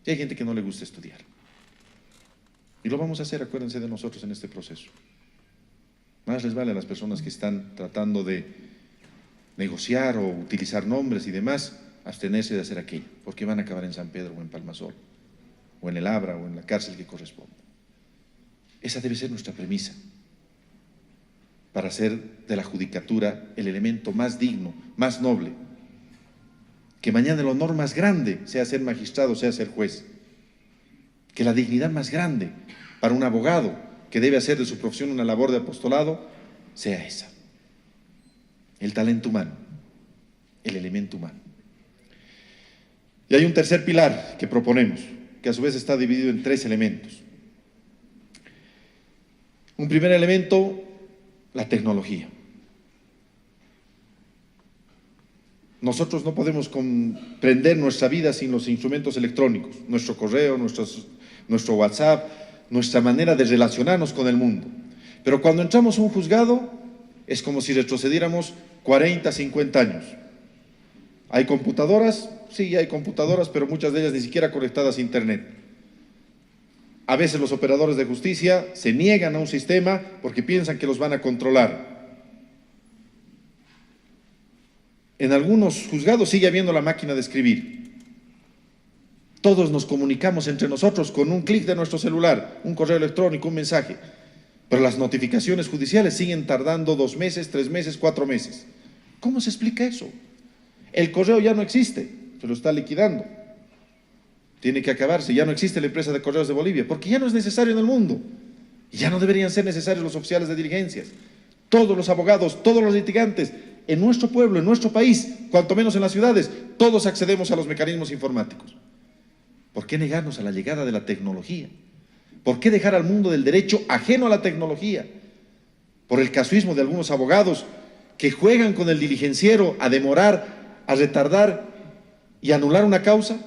y hay gente que no le gusta estudiar. Y lo vamos a hacer, acuérdense de nosotros en este proceso. Más les vale a las personas que están tratando de negociar o utilizar nombres y demás, abstenerse de hacer aquello, porque van a acabar en San Pedro o en Palmasola, o en el Abra o en la cárcel que corresponda. Esa debe ser nuestra premisa para hacer de la judicatura el elemento más digno, más noble. Que mañana el honor más grande sea ser magistrado, sea ser juez. Que la dignidad más grande para un abogado que debe hacer de su profesión una labor de apostolado sea esa. El talento humano, el elemento humano. Y hay un tercer pilar que proponemos, que a su vez está dividido en 3 elementos. Un primer elemento, la tecnología. Nosotros no podemos comprender nuestra vida sin los instrumentos electrónicos, nuestro correo, nuestro WhatsApp, nuestra manera de relacionarnos con el mundo. Pero cuando entramos a un juzgado, es como si retrocediéramos 40, 50 años. ¿Hay computadoras? Sí, hay computadoras, pero muchas de ellas ni siquiera conectadas a Internet. A veces los operadores de justicia se niegan a un sistema porque piensan que los van a controlar. En algunos juzgados sigue habiendo la máquina de escribir. Todos nos comunicamos entre nosotros con un clic de nuestro celular, un correo electrónico, un mensaje. Pero las notificaciones judiciales siguen tardando 2 meses, 3 meses, 4 meses. ¿Cómo se explica eso? El correo ya no existe, se lo está liquidando. Tiene que acabarse, ya no existe la empresa de correos de Bolivia, porque ya no es necesario en el mundo. Y ya no deberían ser necesarios los oficiales de diligencias. Todos los abogados, todos los litigantes, en nuestro pueblo, en nuestro país, cuanto menos en las ciudades, todos accedemos a los mecanismos informáticos. ¿Por qué negarnos a la llegada de la tecnología? ¿Por qué dejar al mundo del derecho ajeno a la tecnología? Por el casuismo de algunos abogados que juegan con el diligenciero a demorar, a retardar y anular una causa.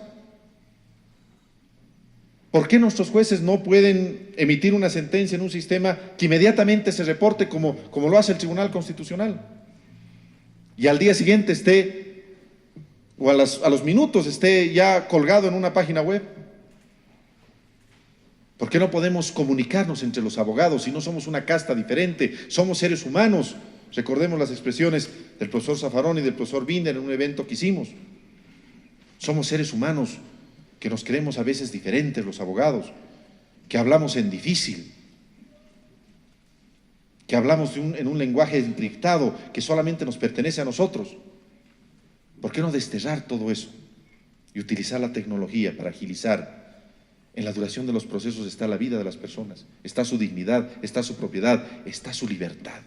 ¿Por qué nuestros jueces no pueden emitir una sentencia en un sistema que inmediatamente se reporte como lo hace el Tribunal Constitucional? Y al día siguiente esté, o a los minutos esté ya colgado en una página web. ¿Por qué no podemos comunicarnos entre los abogados si no somos una casta diferente? Somos seres humanos. Recordemos las expresiones del profesor Zaffaroni y del profesor Binder en un evento que hicimos. Somos seres humanos que nos creemos a veces diferentes los abogados, que hablamos en difícil, que hablamos en un lenguaje encriptado que solamente nos pertenece a nosotros. ¿Por qué no desterrar todo eso y utilizar la tecnología para agilizar? En la duración de los procesos está la vida de las personas, está su dignidad, está su propiedad, está su libertad.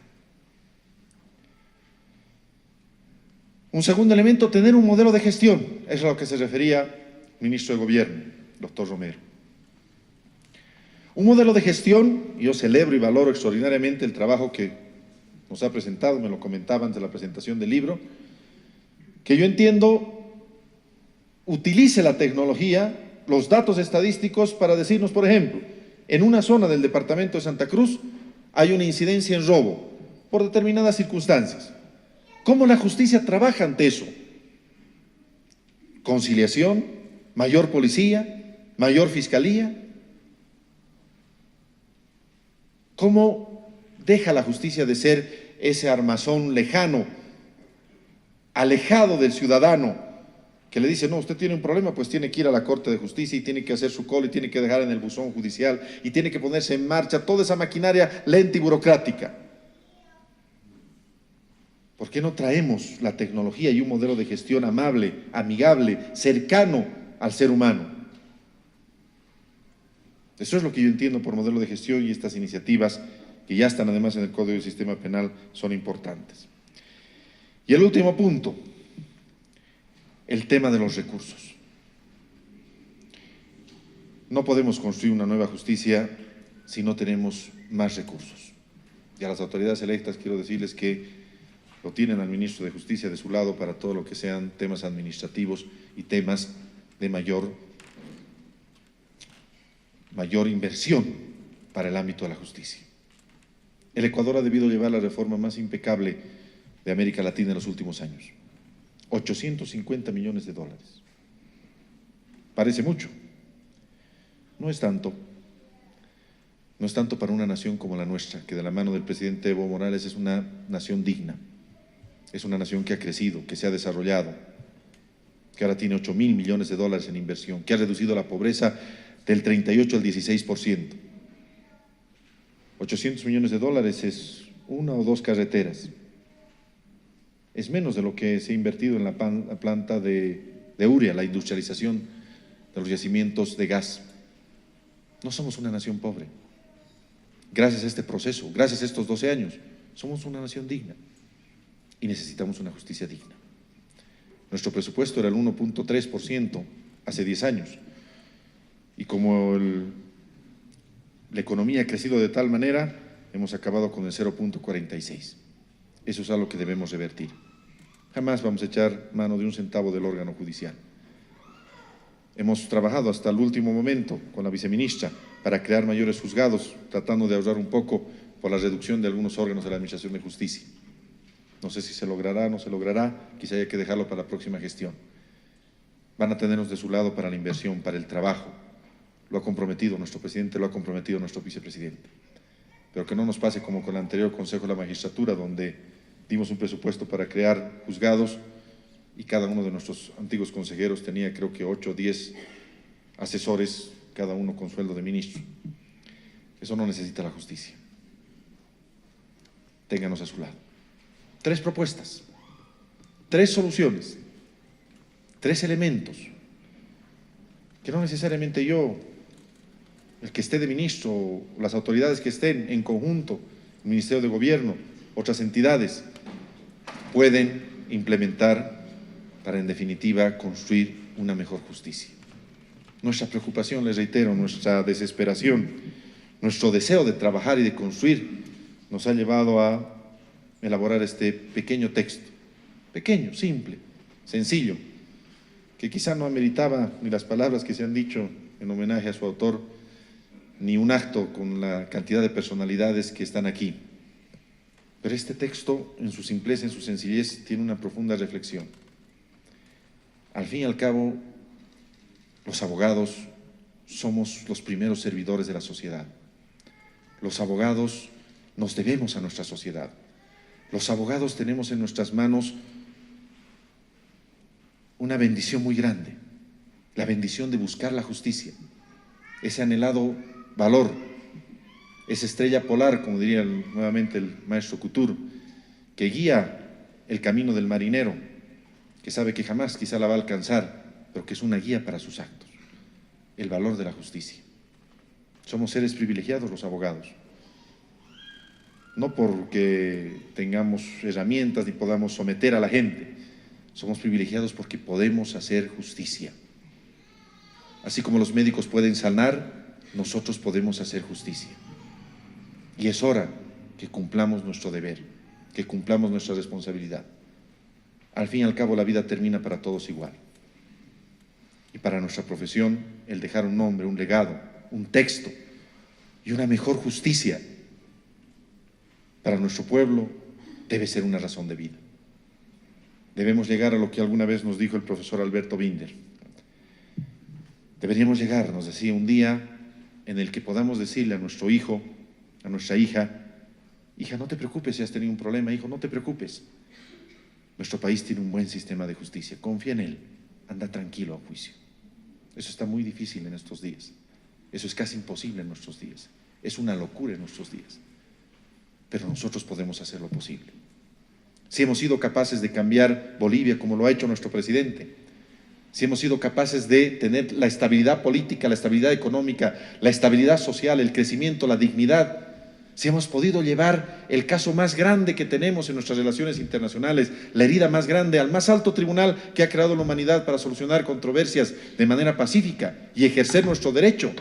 Un segundo elemento, tener un modelo de gestión, es a lo que se refería el ministro de Gobierno, doctor Romero. Un modelo de gestión, yo celebro y valoro extraordinariamente el trabajo que nos ha presentado, me lo comentaba antes de la presentación del libro, que yo entiendo utilice la tecnología, los datos estadísticos para decirnos, por ejemplo, en una zona del departamento de Santa Cruz hay una incidencia en robo por determinadas circunstancias. ¿Cómo la justicia trabaja ante eso? Conciliación, mayor policía, mayor fiscalía. ¿Cómo deja la justicia de ser ese armazón lejano, alejado del ciudadano, que le dice, no, usted tiene un problema, pues tiene que ir a la Corte de Justicia y tiene que hacer su cola y tiene que dejar en el buzón judicial y tiene que ponerse en marcha toda esa maquinaria lenta y burocrática? ¿Por qué no traemos la tecnología y un modelo de gestión amable, amigable, cercano al ser humano? Eso es lo que yo entiendo por modelo de gestión, y estas iniciativas que ya están además en el Código del Sistema Penal son importantes. Y el último punto, el tema de los recursos. No podemos construir una nueva justicia si no tenemos más recursos. Y a las autoridades electas quiero decirles que lo tienen al ministro de Justicia de su lado para todo lo que sean temas administrativos y temas de mayor inversión para el ámbito de la justicia. El Ecuador ha debido llevar la reforma más impecable de América Latina en los últimos años. 850 millones de dólares. Parece mucho. No es tanto. No es tanto para una nación como la nuestra, que de la mano del presidente Evo Morales es una nación digna. Es una nación que ha crecido, que se ha desarrollado, que ahora tiene 8.000 millones de dólares en inversión, que ha reducido la pobreza del 38 al 16%. 800 millones de dólares es 1 o 2 carreteras. Es menos de lo que se ha invertido en la planta de Uria, la industrialización de los yacimientos de gas. No somos una nación pobre. Gracias a este proceso, gracias a estos 12 años, somos una nación digna y necesitamos una justicia digna. Nuestro presupuesto era el 1.3% hace 10 años y como la economía ha crecido de tal manera, hemos acabado con el 0.46%. Eso es algo que debemos revertir. Jamás vamos a echar mano de un centavo del órgano judicial. Hemos trabajado hasta el último momento con la viceministra para crear mayores juzgados, tratando de ahorrar un poco por la reducción de algunos órganos de la Administración de Justicia. No sé si se logrará o no se logrará, quizá haya que dejarlo para la próxima gestión. Van a tenernos de su lado para la inversión, para el trabajo. Lo ha comprometido nuestro presidente, lo ha comprometido nuestro vicepresidente. Pero que no nos pase como con el anterior Consejo de la Magistratura, donde dimos un presupuesto para crear juzgados y cada uno de nuestros antiguos consejeros tenía creo que 8 o 10 asesores, cada uno con sueldo de ministro. Eso no necesita la justicia. Ténganos a su lado. 3 propuestas, 3 soluciones, 3 elementos, que no necesariamente yo, el que esté de ministro, o las autoridades que estén en conjunto, el Ministerio de Gobierno, otras entidades, pueden implementar para, en definitiva, construir una mejor justicia. Nuestra preocupación, les reitero, nuestra desesperación, nuestro deseo de trabajar y de construir, nos ha llevado a elaborar este pequeño texto, pequeño, simple, sencillo, que quizá no ameritaba ni las palabras que se han dicho en homenaje a su autor, ni un acto con la cantidad de personalidades que están aquí. Pero este texto, en su simpleza, en su sencillez, tiene una profunda reflexión. Al fin y al cabo, los abogados somos los primeros servidores de la sociedad. Los abogados nos debemos a nuestra sociedad. Los abogados tenemos en nuestras manos una bendición muy grande, la bendición de buscar la justicia, ese anhelado valor, esa estrella polar, como diría nuevamente el maestro Couture, que guía el camino del marinero, que sabe que jamás quizá la va a alcanzar, pero que es una guía para sus actos, el valor de la justicia. Somos seres privilegiados los abogados, no porque tengamos herramientas ni podamos someter a la gente, somos privilegiados porque podemos hacer justicia. Así como los médicos pueden sanar, nosotros podemos hacer justicia. Y es hora que cumplamos nuestro deber, que cumplamos nuestra responsabilidad. Al fin y al cabo, la vida termina para todos igual. Y para nuestra profesión, el dejar un nombre, un legado, un texto y una mejor justicia para nuestro pueblo debe ser una razón de vida. Debemos llegar a lo que alguna vez nos dijo el profesor Alberto Binder. Deberíamos llegar, nos decía, un día en el que podamos decirle a nuestro hijo, a nuestra hija, hija, no te preocupes si has tenido un problema, hijo, no te preocupes. Nuestro país tiene un buen sistema de justicia, confía en él, anda tranquilo a juicio. Eso está muy difícil en estos días, eso es casi imposible en nuestros días, es una locura en nuestros días, pero nosotros podemos hacer lo posible. Si hemos sido capaces de cambiar Bolivia como lo ha hecho nuestro presidente, si hemos sido capaces de tener la estabilidad política, la estabilidad económica, la estabilidad social, el crecimiento, la dignidad, si hemos podido llevar el caso más grande que tenemos en nuestras relaciones internacionales, la herida más grande al más alto tribunal que ha creado la humanidad para solucionar controversias de manera pacífica y ejercer nuestro derecho,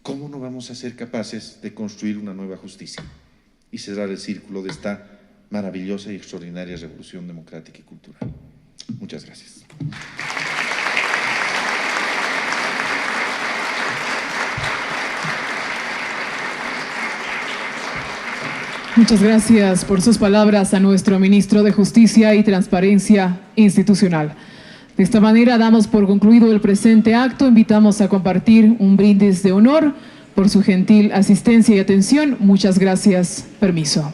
¿cómo no vamos a ser capaces de construir una nueva justicia? y cerrar el círculo de esta maravillosa y extraordinaria revolución democrática y cultural. Muchas gracias. Muchas gracias por sus palabras a nuestro ministro de Justicia y Transparencia Institucional. De esta manera damos por concluido el presente acto. Invitamos a compartir un brindis de honor por su gentil asistencia y atención. Muchas gracias. Permiso.